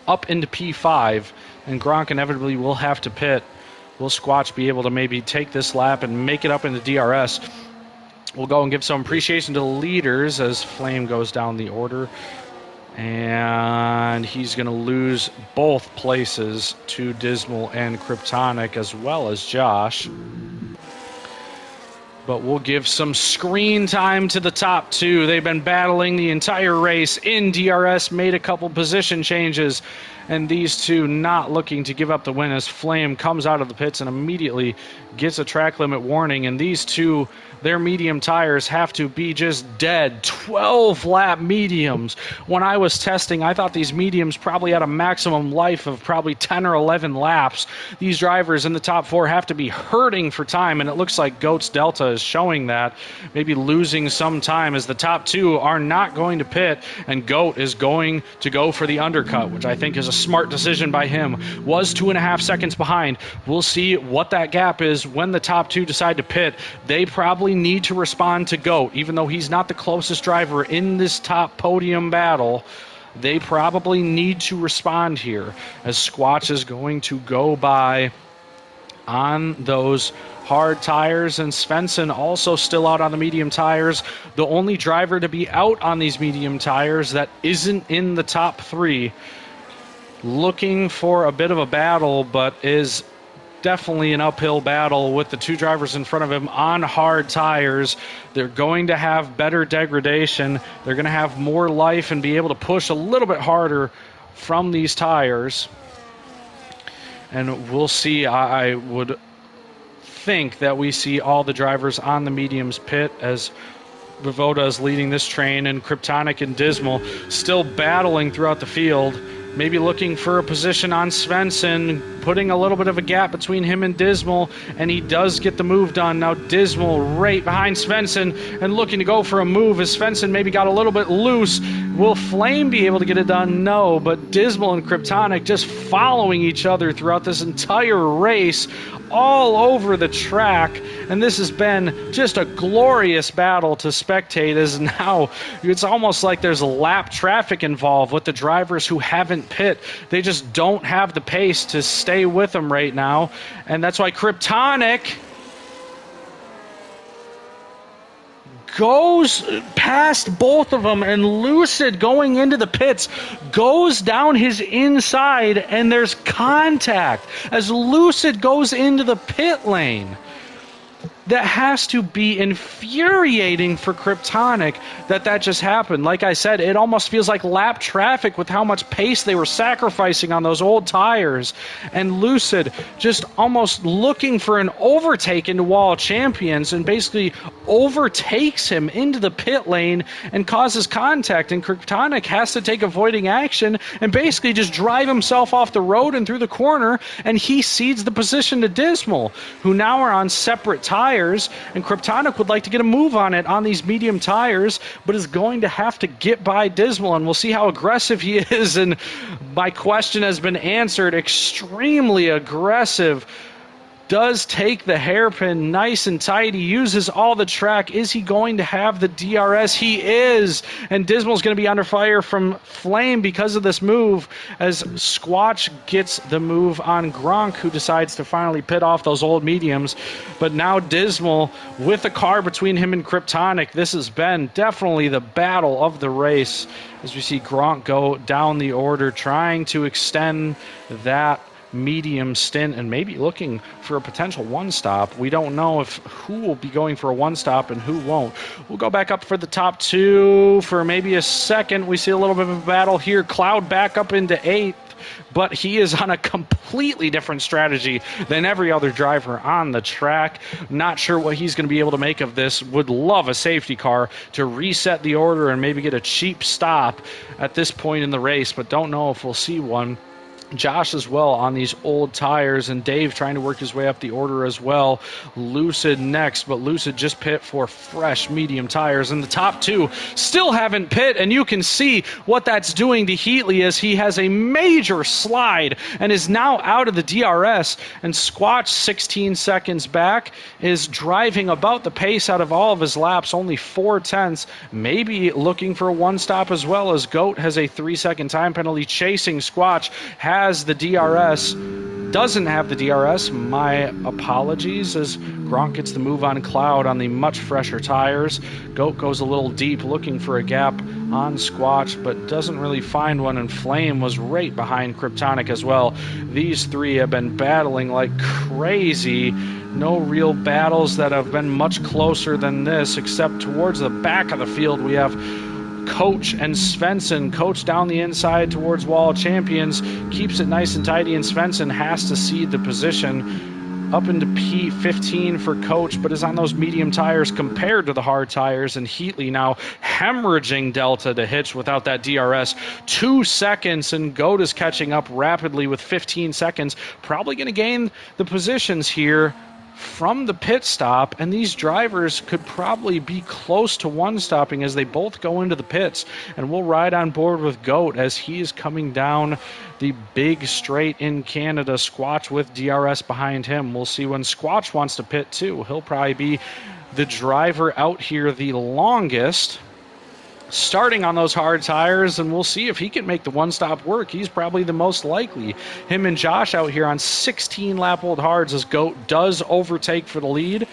up into P5, and Gronk inevitably will have to pit. Will Squatch be able to maybe take this lap and make it up into DRS? We'll go and give some appreciation to the leaders as Flame goes down the order. And he's going to lose both places to Dismal and Kryptonic, as well as Josh. But we'll give some screen time to the top two. They've been battling the entire race in DRS, made a couple position changes, and these two not looking to give up the win as Flame comes out of the pits and immediately gets a track limit warning. And these two, their medium tires have to be just dead. 12-lap mediums. When I was testing, I thought these mediums probably had a maximum life of probably 10 or 11 laps. These drivers in the top four have to be hurting for time, and it looks like Goat's Delta is showing that, maybe losing some time as the top two are not going to pit, and Goat is going to go for the undercut, which I think is a smart decision by him. Was 2.5 seconds behind. We'll see what that gap is when the top two decide to pit. They probably need to respond to Goat, even though he's not the closest driver in this top podium battle. They probably need to respond here, as Squatch is going to go by on those hard tires, and Svensson also still out on the medium tires. The only driver to be out on these medium tires that isn't in the top three, looking for a bit of a battle, but is definitely an uphill battle with the two drivers in front of him on hard tires. They're going to have better degradation. They're going to have more life and be able to push a little bit harder from these tires. And we'll see. I would think that we see all the drivers on the mediums pit as Voivode is leading this train, and Kryptonic and Dismal still battling throughout the field. Maybe looking for a position on Svensson, putting a little bit of a gap between him and Dismal, and he does get the move done. Now Dismal right behind Svensson and looking to go for a move as Svensson maybe got a little bit loose. Will Flame be able to get it done? No, but Dismal and Kryptonic just following each other throughout this entire race, all over the track, and this has been just a glorious battle to spectate, as now it's almost like there's lap traffic involved with the drivers who haven't pit. They just don't have the pace to stay with them right now, and that's why Kryptonic goes past both of them, and Lucid going into the pits goes down his inside, and there's contact as Lucid goes into the pit lane. That has to be infuriating for Kryptonic that just happened. Like I said, it almost feels like lap traffic with how much pace they were sacrificing on those old tires. And Lucid just almost looking for an overtake into Wall of Champions, and basically overtakes him into the pit lane and causes contact. And Kryptonic has to take avoiding action and basically just drive himself off the road and through the corner, and he cedes the position to Dismal, who now are on separate tires. And Kryptonic would like to get a move on it on these medium tires, but is going to have to get by Dismal, and we'll see how aggressive he is. And my question has been answered. Extremely aggressive. Does take the hairpin nice and tight. He uses all the track. Is he going to have the DRS? He is. And Dismal's going to be under fire from Flame because of this move, as Squatch gets the move on Gronk, who decides to finally pit off those old mediums. But now Dismal with a car between him and Kryptonic. This has been definitely the battle of the race, as we see Gronk go down the order, trying to extend that medium stint and maybe looking for a potential one-stop. We don't know if who will be going for a one-stop and who won't. We'll go back up for the top two for maybe a second. We see a little bit of a battle here. Cloud back up into 8th, but he is on a completely different strategy than every other driver on the track. Not sure what he's going to be able to make of this. Would love a safety car to reset the order and maybe get a cheap stop at this point in the race, but don't know if we'll see one. Josh as well on these old tires, and Dave trying to work his way up the order as well. Lucid next, but Lucid just pit for fresh medium tires, and the top two still haven't pit, and you can see what that's doing to Heatley as he has a major slide and is now out of the DRS, and Squatch 16 seconds back is driving about the pace out of all of his laps, only 4/10, maybe looking for a one stop as well, as Goat has a 3-second time penalty chasing Squatch, has the DRS, doesn't have the DRS. My apologies, as Gronk gets the move on Cloud on the much fresher tires. Goat goes a little deep looking for a gap on Squatch, but doesn't really find one, and Flame was right behind Kryptonic as well. These three have been battling like crazy. No real battles that have been much closer than this, except towards the back of the field we have Coach and Svensson. Coach down the inside towards Wall of Champions, keeps it nice and tidy, and Svensson has to cede the position up into P15 for Coach, but is on those medium tires compared to the hard tires, and Heatley now hemorrhaging Delta to Hitch without that DRS. 2 seconds, and Goat is catching up rapidly with 15 seconds. Probably going to gain the positions here from the pit stop, and these drivers could probably be close to one-stopping as they both go into the pits, and we'll ride on board with Goat as he is coming down the big straight in Canada. Squatch with DRS behind him. We'll see when Squatch wants to pit too. He'll probably be the driver out here the longest, starting on those hard tires, and we'll see if he can make the one-stop work. He's probably the most likely. Him and Josh out here on 16-lap-old hards as Goat does overtake for the lead,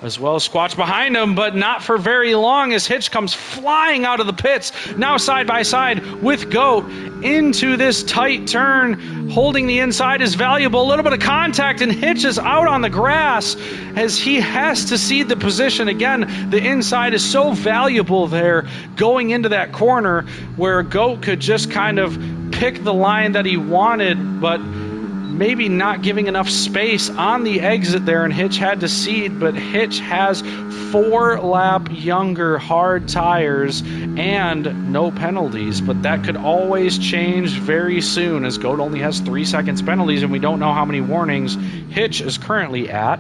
as well as Squatch behind him, but not for very long as Hitch comes flying out of the pits, now side by side with Goat into this tight turn. Holding the inside is valuable. A little bit of contact, and Hitch is out on the grass as he has to cede the position. Again, the inside is so valuable there going into that corner where Goat could just kind of pick the line that he wanted, but maybe not giving enough space on the exit there, and Hitch had to cede, but Hitch has 4-lap younger hard tires and no penalties, but that could always change very soon as Goat only has 3 seconds penalties, and we don't know how many warnings Hitch is currently at.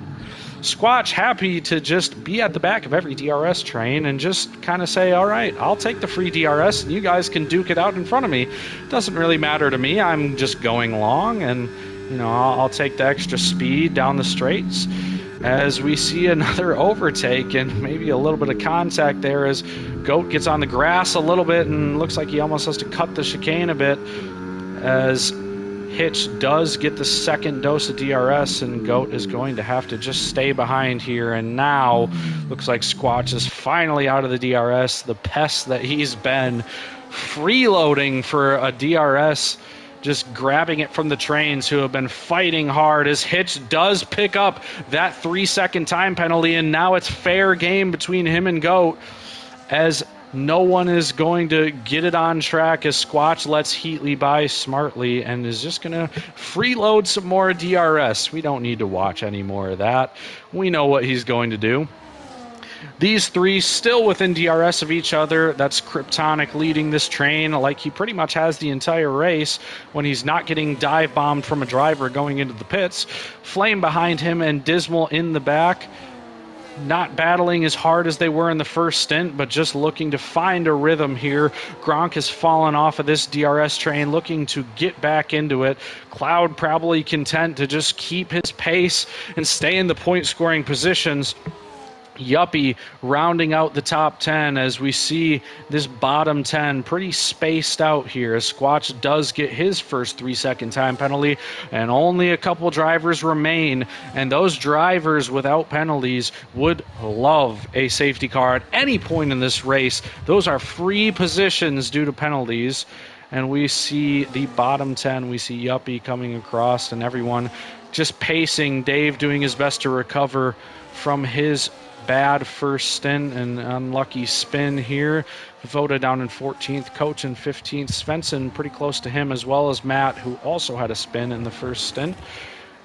Squatch happy to just be at the back of every DRS train and just kind of say, all right, I'll take the free DRS and you guys can duke it out in front of me. Doesn't really matter to me. I'm just going long, and I'll take the extra speed down the straights. As we see another overtake and maybe a little bit of contact there as Goat gets on the grass a little bit and looks like he almost has to cut the chicane a bit, as Hitch does get the second dose of DRS, and Goat is going to have to just stay behind here. And now looks like Squatch is finally out of the DRS, the pest that he's been, freeloading for a DRS, just grabbing it from the trains who have been fighting hard, as Hitch does pick up that 3-second time penalty, and now it's fair game between him and Goat as no one is going to get it on track, as Squatch lets Heatley by smartly and is just going to freeload some more DRS. We don't need to watch any more of that. We know what he's going to do. These three still within DRS of each other. That's Kryptonic leading this train like he pretty much has the entire race when he's not getting dive bombed from a driver going into the pits. Flame behind him and Dismal in the back. Not battling as hard as they were in the first stint, but just looking to find a rhythm here. Gronk has fallen off of this DRS train, looking to get back into it. Cloud probably content to just keep his pace and stay in the point-scoring positions. Yuppie rounding out the top 10 as we see this bottom 10 pretty spaced out here, as Squatch does get his first 3-second time penalty, and only a couple drivers remain, and those drivers without penalties would love a safety car at any point in this race. Those are free positions due to penalties, and we see the bottom 10. We see Yuppie coming across and everyone just pacing. Dave doing his best to recover from his bad first stint and unlucky spin here. Voda down in 14th, Coach in 15th, Svensson pretty close to him, as well as Matt, who also had a spin in the first stint.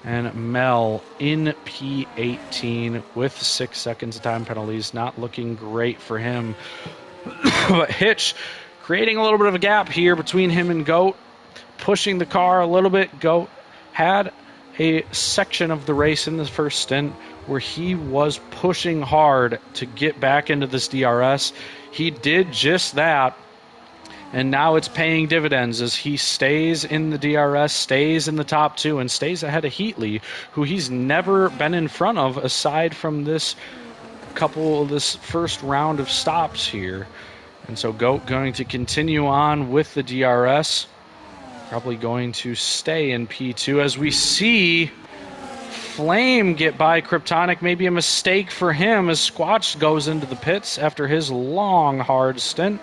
And Mel in P18 with 6 seconds of time penalties. Not looking great for him. But Hitch creating a little bit of a gap here between him and Goat, pushing the car a little bit. Goat had a section of the race in the first stint where he was pushing hard to get back into this DRS. He did just that, and now it's paying dividends as he stays in the DRS, stays in the top 2, and stays ahead of Heatley, who he's never been in front of aside from this first round of stops here. And so Goat going to continue on with the DRS. probably going to stay in P2 as we see Flame get by Kryptonic. Maybe a mistake for him as Squatch goes into the pits after his long, hard stint.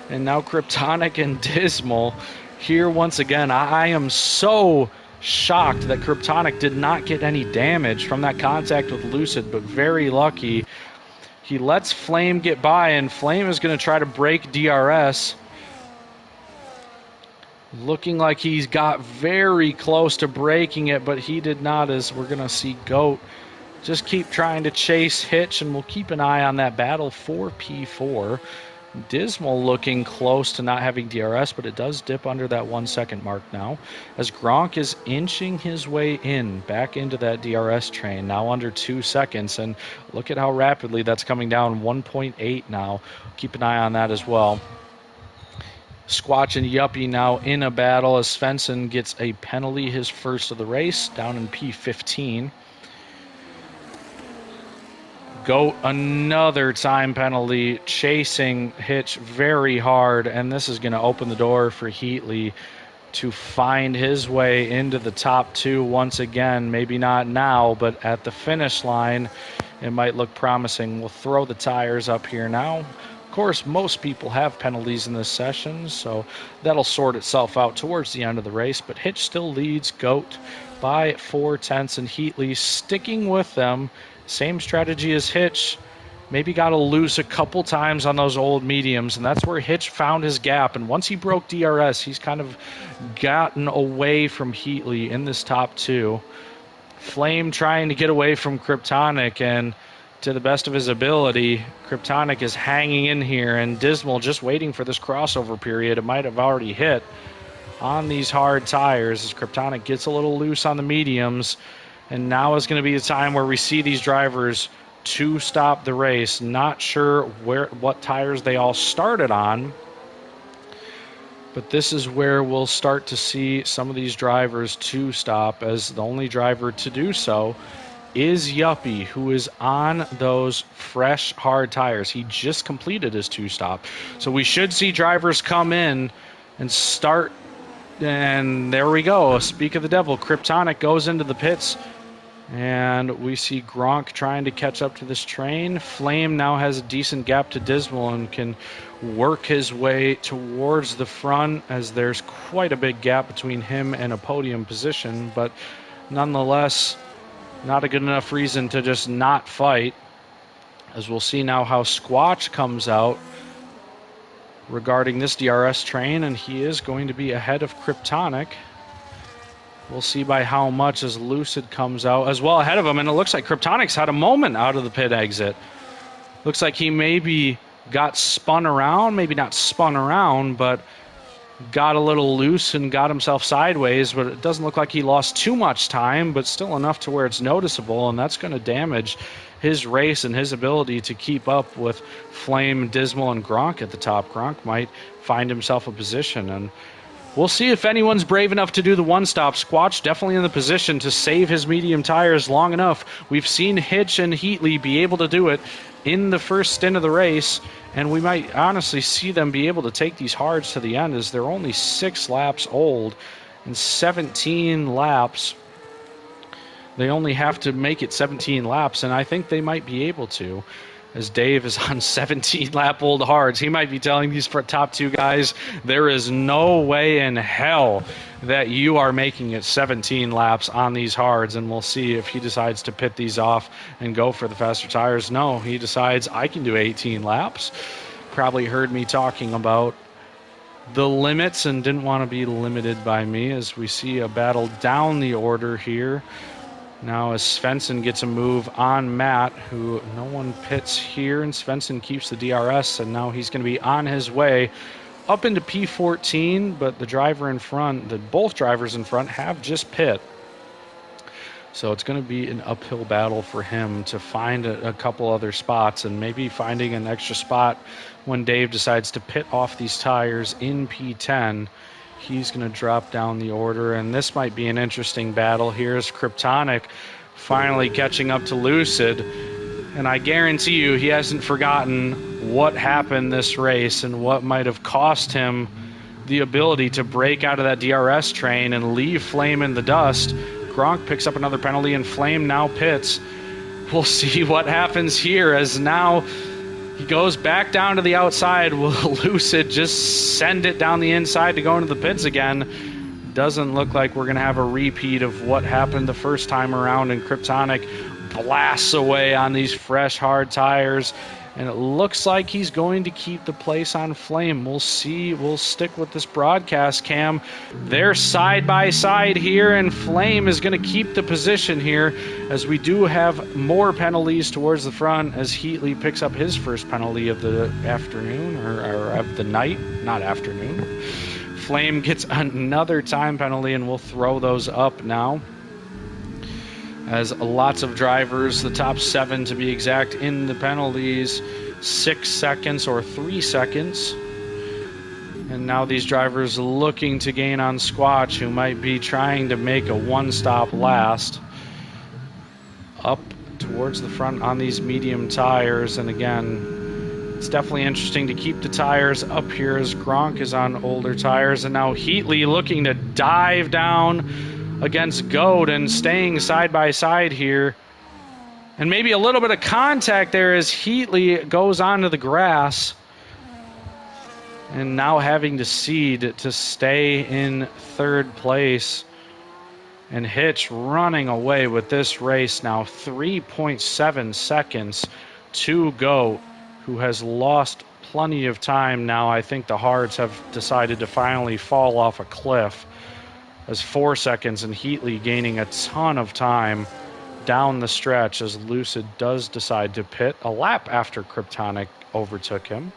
And now Kryptonic and Dismal here once again. I am so shocked that Kryptonic did not get any damage from that contact with Lucid, but very lucky. He lets Flame get by, and Flame is going to try to break DRS. Looking like he's got very close to breaking it, but he did not, as we're going to see Goat just keep trying to chase Hitch, and we'll keep an eye on that battle for P4. Dismal looking close to not having DRS, but it does dip under that 1 second mark now, as Gronk is inching his way back into that DRS train, now under 2 seconds, and look at how rapidly that's coming down, 1.8 now. Keep an eye on that as well. Squatch and Yuppie now in a battle as Svensson gets a penalty, his first of the race, down in P15. Goat, another time penalty, chasing Hitch very hard, and this is going to open the door for Heatley to find his way into the top 2 once again. Maybe not now, but at the finish line, it might look promising. We'll throw the tires up here now. Of course, most people have penalties in this session, so that'll sort itself out towards the end of the race, but Hitch still leads Goat by 4/10, and Heatley sticking with them. Same strategy as Hitch. Maybe got to lose a couple times on those old mediums, and that's where Hitch found his gap. And once he broke DRS, he's kind of gotten away from Heatley in this top 2. Flame trying to get away from Kryptonic, and to the best of his ability, Kryptonic is hanging in here, and Dismal just waiting for this crossover period. It might have already hit on these hard tires as Kryptonic gets a little loose on the mediums. And now is going to be the time where we see these drivers to stop the race. Not sure what tires they all started on, but this is where we'll start to see some of these drivers to stop, as the only driver to do so is Yuppie, who is on those fresh, hard tires. He just completed his 2-stop. So we should see drivers come in and start, and there we go. Speak of the devil, Kryptonic goes into the pits, and we see Gronk trying to catch up to this train. Flame now has a decent gap to Dismal and can work his way towards the front, as there's quite a big gap between him and a podium position, but nonetheless, not a good enough reason to just not fight, as we'll see now how Squatch comes out regarding this DRS train, and he is going to be ahead of Kryptonic. We'll see by how much as Lucid comes out as well ahead of him, and it looks like Kryptonic's had a moment out of the pit exit. Looks like he maybe got spun around, maybe not spun around, but got a little loose and got himself sideways, but it doesn't look like he lost too much time, but still enough to where it's noticeable, and that's going to damage his race and his ability to keep up with Flame, Dismal, and Gronk at the top. Gronk might find himself a position, and we'll see if anyone's brave enough to do the 1-stop. Squatch definitely in the position to save his medium tires long enough. We've seen Hitch and Heatley be able to do it in the first stint of the race, and we might honestly see them be able to take these hards to the end, as they're only 6 laps old and 17 laps. They only have to make it 17 laps, and I think they might be able to, as Dave is on 17-lap-old hards. He might be telling these top 2 guys, there is no way in hell that you are making it 17 laps on these hards, and we'll see if he decides to pit these off and go for the faster tires. No, he decides, I can do 18 laps. Probably heard me talking about the limits and didn't want to be limited by me, as we see a battle down the order here. Now as Svensson gets a move on Matt, who no one pits here, and Svensson keeps the DRS, and now he's going to be on his way up into P14, but the driver in front, both drivers in front have just pit. So it's going to be an uphill battle for him to find a couple other spots, and maybe finding an extra spot when Dave decides to pit off these tires in P10. He's going to drop down the order, and this might be an interesting battle. Here's Kryptonic finally catching up to Lucid, and I guarantee you he hasn't forgotten what happened this race and what might have cost him the ability to break out of that DRS train and leave Flame in the dust. Gronk picks up another penalty, and Flame now pits. We'll see what happens here, as now he goes back down to the outside. Will Lucid just send it down the inside to go into the pits again? Doesn't look like we're going to have a repeat of what happened the first time around, and Kryptonic blasts away on these fresh, hard tires. And it looks like he's going to keep the place on Flame. We'll see. We'll stick with this broadcast cam. They're side by side here, and Flame is going to keep the position here, as we do have more penalties towards the front, as Heatley picks up his first penalty of the afternoon, or of the night, not afternoon. Flame gets another time penalty, and we'll throw those up now, as lots of drivers, the top 7 to be exact, in the penalties, 6 seconds or 3 seconds. And now these drivers looking to gain on Squatch, who might be trying to make a one-stop last. Up towards the front on these medium tires, and again, it's definitely interesting to keep the tires up here, as Gronk is on older tires, and now Heatley looking to dive down against Goat and staying side by side here. And maybe a little bit of contact there as Heatley goes onto the grass. And now having to cede to stay in third place. And Hitch running away with this race now. 3.7 seconds to Goat, who has lost plenty of time now. I think the hards have decided to finally fall off a cliff, as 4 seconds, and Heatley gaining a ton of time down the stretch, as Lucid does decide to pit a lap after Kryptonic overtook him.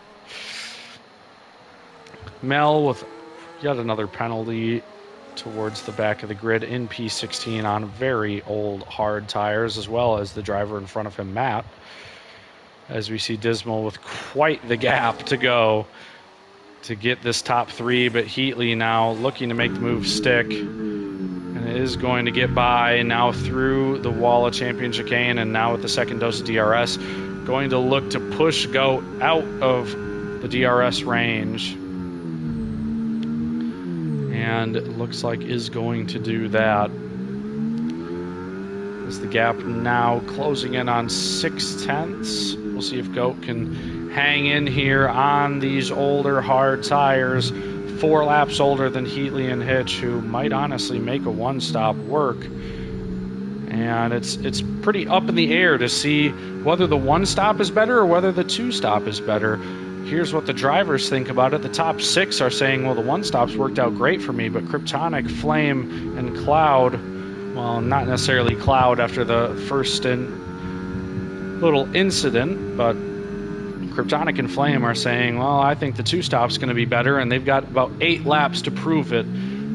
Mel with yet another penalty towards the back of the grid in P16 on very old hard tires, as well as the driver in front of him, Matt, as we see Dismal with quite the gap to go to get this top 3, but Heatley now looking to make the move stick, and is going to get by now through the wall of Champion Chicane, and now with the second dose of DRS, going to look to push Goat out of the DRS range, and it looks like is going to do that, as the gap now closing in on 6/10. We'll see if Goat can hang in here on these older hard tires, 4 laps older than Heatley and Hitch, who might honestly make a one-stop work. And it's pretty up in the air to see whether the one-stop is better or whether the two-stop is better. Here's what the drivers think about it. The top 6 are saying, well, the one-stops worked out great for me, but Kryptonic, Flame, and Cloud, well, not necessarily Cloud after the first little incident, but Kryptonic and Flame are saying, well, I think the two-stop's going to be better, and they've got about 8 laps to prove it,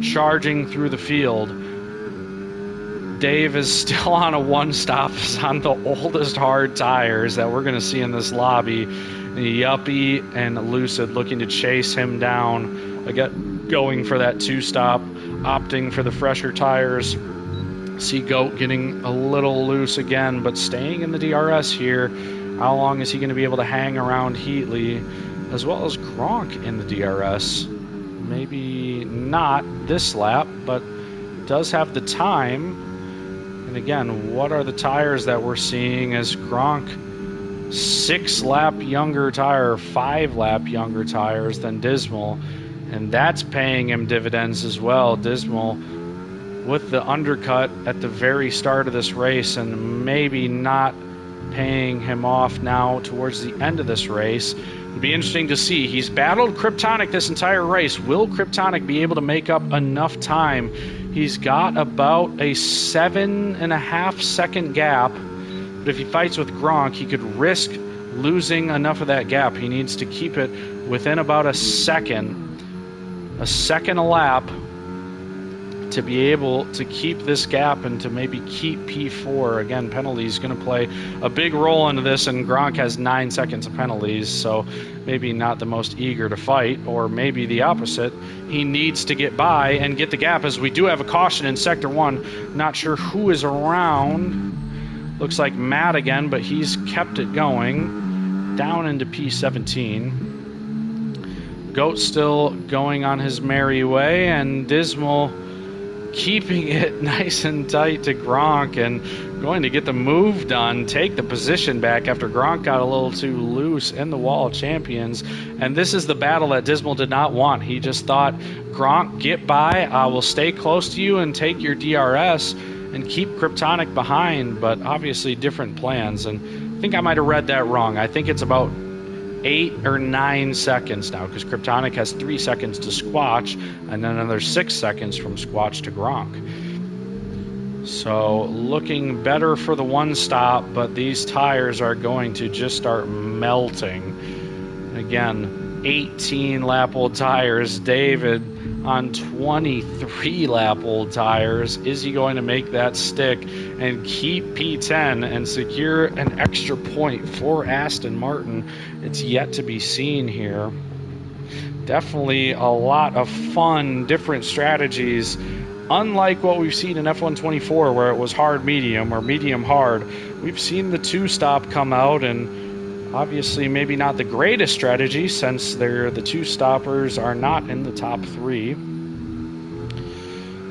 charging through the field. Dave is still on a one-stop, is on the oldest hard tires that we're going to see in this lobby. Yuppie and Lucid looking to chase him down, again, going for that two-stop, opting for the fresher tires. See Goat getting a little loose again, but staying in the DRS here. How long is he going to be able to hang around Heatley, as well as Gronk in the DRS? Maybe not this lap, but does have the time. And again, what are the tires that we're seeing as Gronk, 6-lap younger tire, 5-lap younger tires than Dismal, and that's paying him dividends as well. Dismal with the undercut at the very start of this race, and maybe not paying him off now towards the end of this race. It'll be interesting to see. He's battled Kryptonic this entire race. Will Kryptonic be able to make up enough time? He's got about a 7.5 second gap, but if he fights with Gronk, he could risk losing enough of that gap. He needs to keep it within about a second a lap, to be able to keep this gap and to maybe keep P4. Again, penalties going to play a big role into this, and Gronk has 9 seconds of penalties, so maybe not the most eager to fight, or maybe the opposite. He needs to get by and get the gap, as we do have a caution in Sector 1. Not sure who is around. Looks like Matt again, but he's kept it going down into P17. Goat still going on his merry way, and Dismal keeping it nice and tight to Gronk and going to get the move done, take the position back after Gronk got a little too loose in the Wall of Champions. And this is the battle that Dismal did not want. He just thought, Gronk, get by, I will stay close to you and take your DRS and keep Kryptonic behind, but obviously different plans. And I think I might have read that wrong. I think it's about 8 or 9 seconds now, because Kryptonic has 3 seconds to Squatch and then another 6 seconds from Squatch to Gronk. So looking better for the one stop, but these tires are going to just start melting. Again, 18 lap old tires. David on 23 lap old tires. Is he going to make that stick and keep P10 and secure an extra point for Aston Martin? It's yet to be seen here. Definitely a lot of fun, different strategies. Unlike what we've seen in F124, where it was hard-medium or medium-hard, we've seen the two-stop come out, and obviously maybe not the greatest strategy, since the two-stoppers are not in the top 3.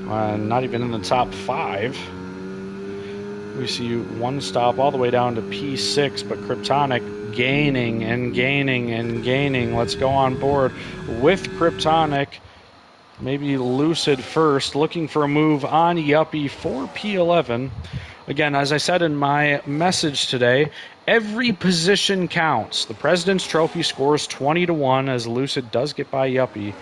Not even in the top 5. We see one stop all the way down to P6, but Kryptonic gaining and gaining and gaining. Let's go on board with Kryptonic. Maybe Lucid first, looking for a move on Yuppie for P11. Again, as I said in my message today, every position counts. The President's Trophy scores 20-1, as Lucid does get by Yuppie.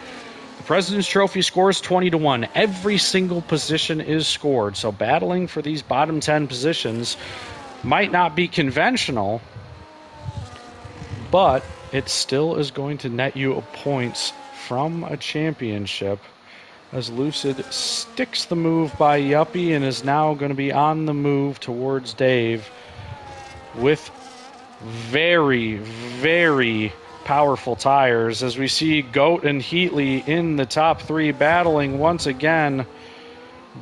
The President's Trophy scores 20-1. Every single position is scored. So battling for these bottom 10 positions might not be conventional, but it still is going to net you points from a championship, as Lucid sticks the move by Yuppie and is now going to be on the move towards Dave with very, very powerful tires, as we see Goat and Heatley in the top 3 battling once again.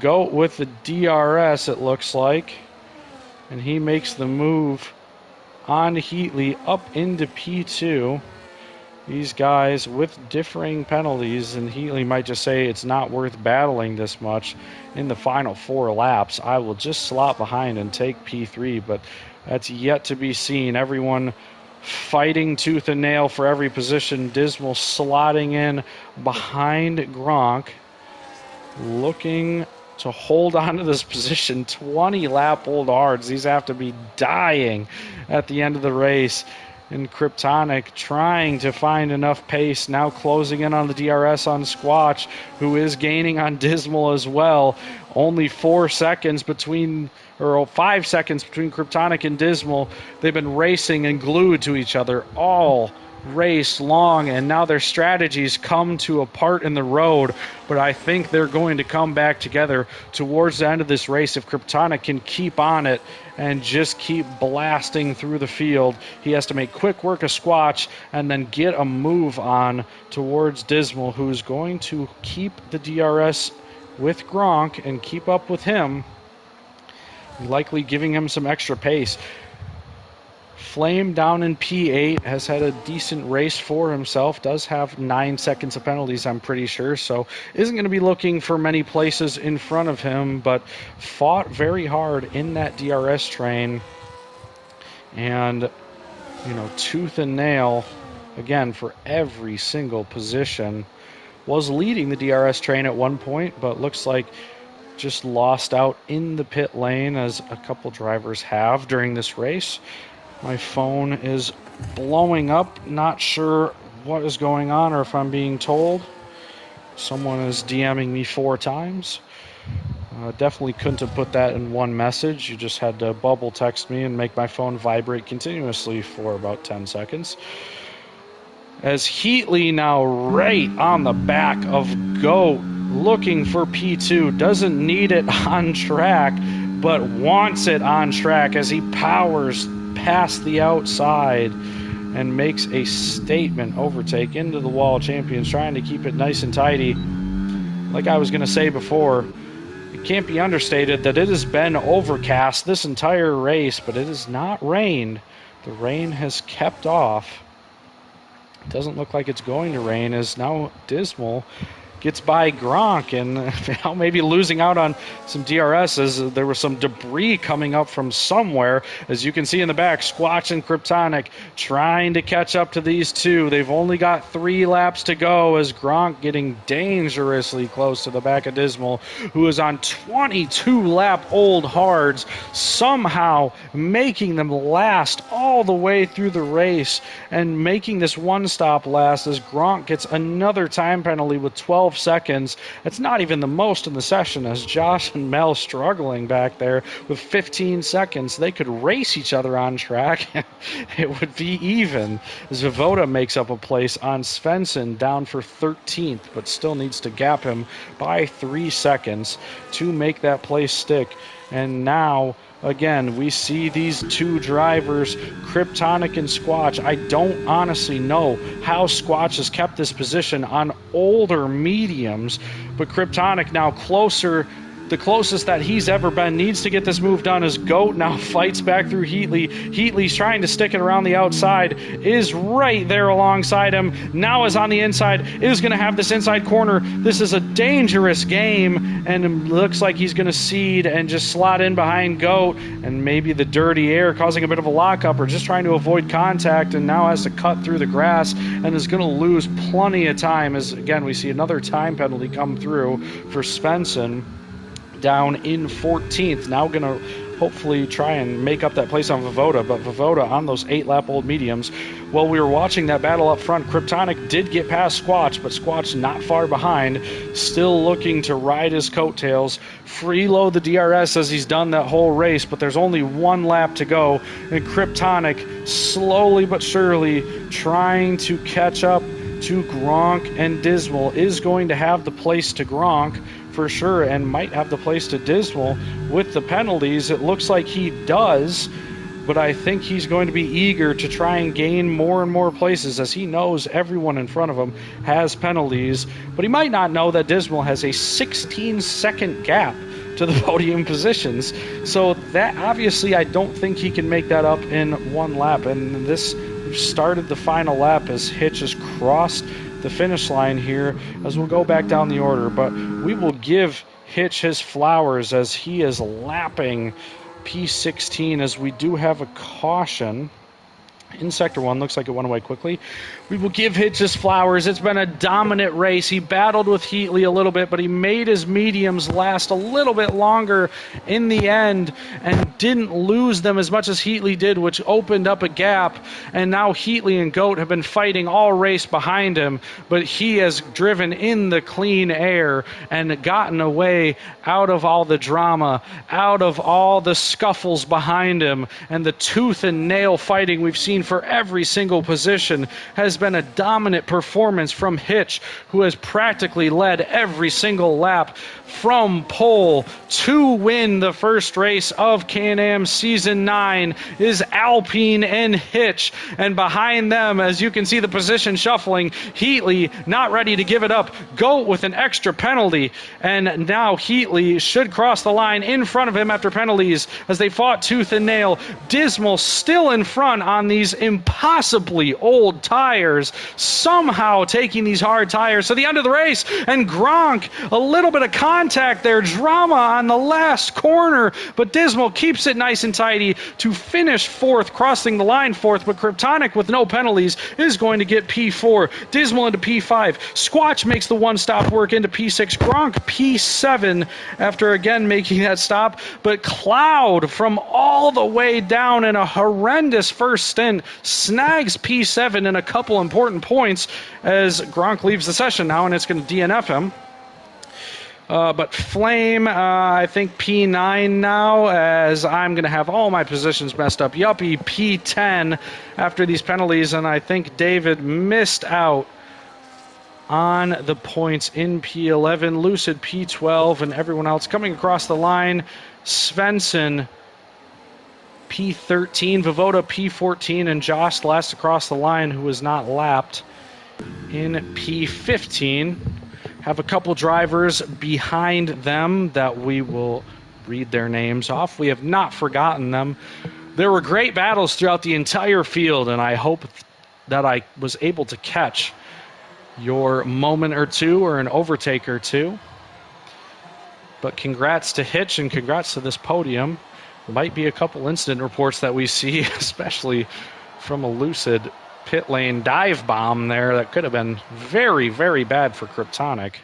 Goat with the DRS, it looks like, and he makes the move on Heatley up into P2. These guys with differing penalties, and Heatley might just say it's not worth battling this much in the final 4 laps. I will just slot behind and take P3, but that's yet to be seen. Everyone fighting tooth and nail for every position. Dismal slotting in behind Gronk, looking to hold on to this position. 20 lap old hards. These have to be dying at the end of the race. And Kryptonic trying to find enough pace, now closing in on the DRS on Squatch, who is gaining on Dismal as well. Only 4 seconds between, or 5 seconds between Kryptonic and Dismal. They've been racing and glued to each other all race long, and now their strategies come to a part in the road, but I think they're going to come back together towards the end of this race if Kryptonic can keep on it and just keep blasting through the field. He has to make quick work of Squatch and then get a move on towards Dismal, who's going to keep the DRS with Gronk and keep up with him, likely giving him some extra pace. Flame down in P8 has had a decent race for himself, does have 9 seconds of penalties, I'm pretty sure, so isn't going to be looking for many places in front of him, but fought very hard in that DRS train, and, you know, tooth and nail, again, for every single position. Was leading the DRS train at one point, but looks like just lost out in the pit lane, as a couple drivers have during this race. My phone is blowing up. Not sure what is going on or if I'm being told. Someone is DMing me 4 times. Definitely couldn't have put that in one message. You just had to bubble text me and make my phone vibrate continuously for about 10 seconds. As Heatley now right on the back of Goat, looking for P2. Doesn't need it on track, but wants it on track as he powers past the outside and makes a statement overtake into the Wall of Champions, trying to keep it nice and tidy. Like I was going to say before, it can't be understated that it has been overcast this entire race, but it has not rained. The rain has kept off. Doesn't look like it's going to rain, as now Dismal gets by Gronk, and now maybe losing out on some DRS as there was some debris coming up from somewhere. As you can see in the back, Squatch and Kryptonic trying to catch up to these two. They've only got 3 laps to go, as Gronk getting dangerously close to the back of Dismal, who is on 22-lap old hards, somehow making them last all the way through the race and making this one-stop last, as Gronk gets another time penalty with 12 seconds. It's not even the most in the session, as Josh and Mel struggling back there with 15 seconds. They could race each other on track. It would be even, as Vivoda makes up a place on Svensson, down for 13th, but still needs to gap him by 3 seconds to make that place stick. And now, again, we see these two drivers, Kryptonic and Squatch. I don't honestly know how Squatch has kept this position on older mediums, but Kryptonic now closer. The closest that he's ever been, needs to get this move done, as Goat now fights back through Heatley. Heatley's trying to stick it around the outside, is right there alongside him, now is on the inside, is going to have this inside corner. This is a dangerous game, and it looks like he's going to cede and just slot in behind Goat, and maybe the dirty air causing a bit of a lockup, or just trying to avoid contact, and now has to cut through the grass, and is going to lose plenty of time, as again we see another time penalty come through for Svensson, down in 14th. Now going to hopefully try and make up that place on Vivoda, but Vivoda on those 8-lap old mediums. While we were watching that battle up front, Kryptonic did get past Squatch, but Squatch not far behind, still looking to ride his coattails, freeload the DRS as he's done that whole race, but there's only 1 lap to go, and Kryptonic slowly but surely trying to catch up to Gronk, and Dismal is going to have the place to Gronk for sure, and might have the place to Dismal with the penalties. It looks like he does, but I think he's going to be eager to try and gain more and more places, as he knows everyone in front of him has penalties, but he might not know that Dismal has a 16-second gap to the podium positions. So that obviously I don't think he can make that up in 1 lap, and this started the final lap as Hitch has crossed the finish line here, as we'll go back down the order, but we will give Hitch his flowers as he is lapping P16, as we do have a caution in Sector 1. Looks like it went away quickly. We will give Hitch his flowers. It's been a dominant race. He battled with Heatley a little bit, but he made his mediums last a little bit longer in the end and didn't lose them as much as Heatley did, which opened up a gap. And now Heatley and Goat have been fighting all race behind him, but he has driven in the clean air and gotten away out of all the drama, out of all the scuffles behind him, and the tooth and nail fighting we've seen for every single position has been a dominant performance from Hitch, who has practically led every single lap from pole to win the first race of Can-Am Season 9 is Alpine and Hitch. And behind them, as you can see the position shuffling, Heatley not ready to give it up. Goat with an extra penalty. And now Heatley should cross the line in front of him after penalties as they fought tooth and nail. Dismal still in front on these impossibly old tires, somehow taking these hard tires to the end of the race. And Gronk, a little bit of contact there, drama on the last corner, but Dismal keeps it nice and tidy to finish 4th, crossing the line 4th, but Kryptonic with no penalties is going to get P4. Dismal into P5. Squatch makes the one-stop work into P6. Gronk P7 after again making that stop, but Cloud from all the way down in a horrendous first stint snags P7 in a couple important points as Gronk leaves the session now, and it's going to DNF him. But Flame, I think P9 now, as I'm going to have all my positions messed up. Yuppie, P10 after these penalties, and I think David missed out on the points in P11. Lucid, P12, and everyone else coming across the line. Svensson, P13, Vivoda, P14, and Josh last across the line, who was not lapped, in P15. Have a couple drivers behind them that we will read their names off. We have not forgotten them. There were great battles throughout the entire field, and I hope that I was able to catch your moment or two or an overtake or two. But congrats to Hitch and congrats to this podium. There might be a couple incident reports that we see, especially from a Lucid pit lane dive bomb there that could have been very, very bad for Kryptonic.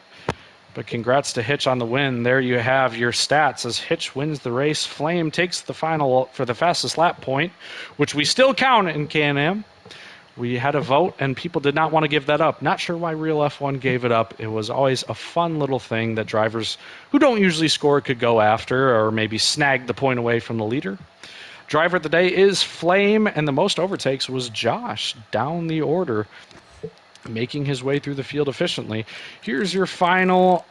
But congrats to Hitch on the win. There you have your stats as Hitch wins the race. Flame takes the final for the fastest lap point, which we still count in Can-Am. We had a vote, and people did not want to give that up. Not sure why Real F1 gave it up. It was always a fun little thing that drivers who don't usually score could go after or maybe snag the point away from the leader. Driver of the day is Flame, and the most overtakes was Josh down the order, making his way through the field efficiently. Here's your final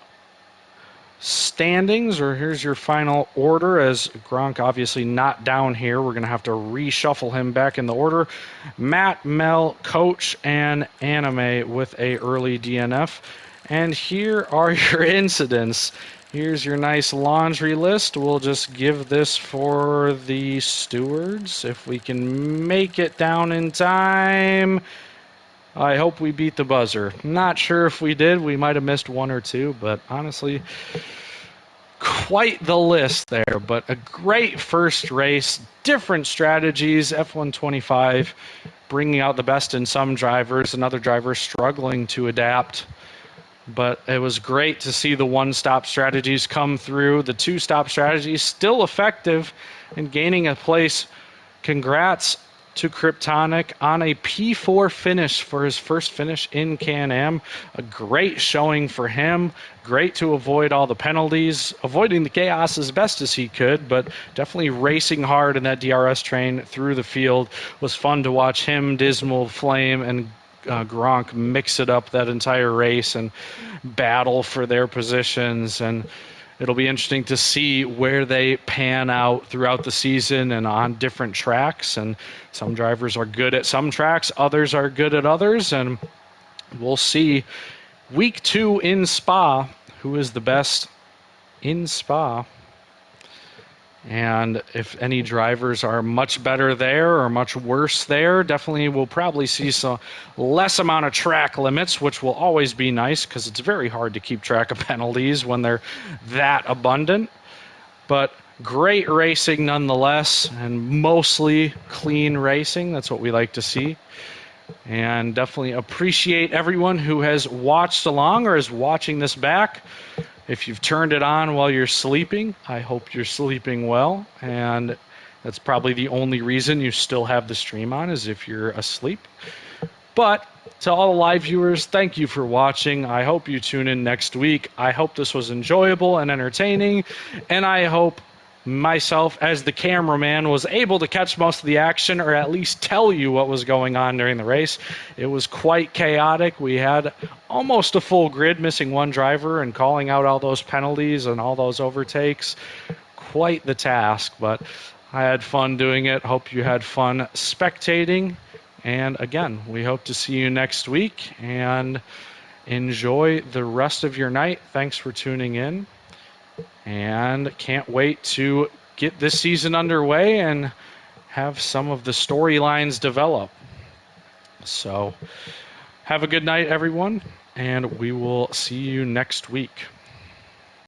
standings, or here's your final order, as Gronk obviously not down here. We're going to have to reshuffle him back in the order. Matt, Mel, Coach, and Anime with a early DNF. And here are your incidents. Here's your nice laundry list. We'll just give this for the stewards if we can make it down in time. I hope we beat the buzzer. Not sure if we did. We might have missed one or two, but honestly, quite the list there. But a great first race, different strategies, F125 bringing out the best in some drivers and other drivers struggling to adapt. But it was great to see the one-stop strategies come through, the two-stop strategies still effective and gaining a place. Congrats to Kryptonic on a P4 finish for his first finish in Can-Am. A great showing for him. Great to avoid all the penalties, avoiding the chaos as best as he could, but definitely racing hard in that DRS train through the field. It was fun to watch him, Dismal, Flame, and Gronk mix it up that entire race and battle for their positions. And it'll be interesting to see where they pan out throughout the season and on different tracks. And some drivers are good at some tracks, others are good at others. And we'll see week 2 in Spa, who is the best in Spa. And if any drivers are much better there or much worse there, definitely we'll probably see some less amount of track limits, which will always be nice because it's very hard to keep track of penalties when they're that abundant. But great racing nonetheless, and mostly clean racing. That's what we like to see. And definitely appreciate everyone who has watched along or is watching this back. If you've turned it on while you're sleeping, I hope you're sleeping well. And that's probably the only reason you still have the stream on, is if you're asleep. But to all the live viewers, thank you for watching. I hope you tune in next week. I hope this was enjoyable and entertaining. And I hope myself, as the cameraman, was able to catch most of the action, or at least tell you what was going on during the race. It was quite chaotic. We had almost a full grid, missing one driver and calling out all those penalties and all those overtakes. Quite the task, but I had fun doing it. Hope you had fun spectating. And again, we hope to see you next week, and enjoy the rest of your night. Thanks for tuning in. And can't wait to get this season underway and have some of the storylines develop. So have a good night, everyone, and we will see you next week.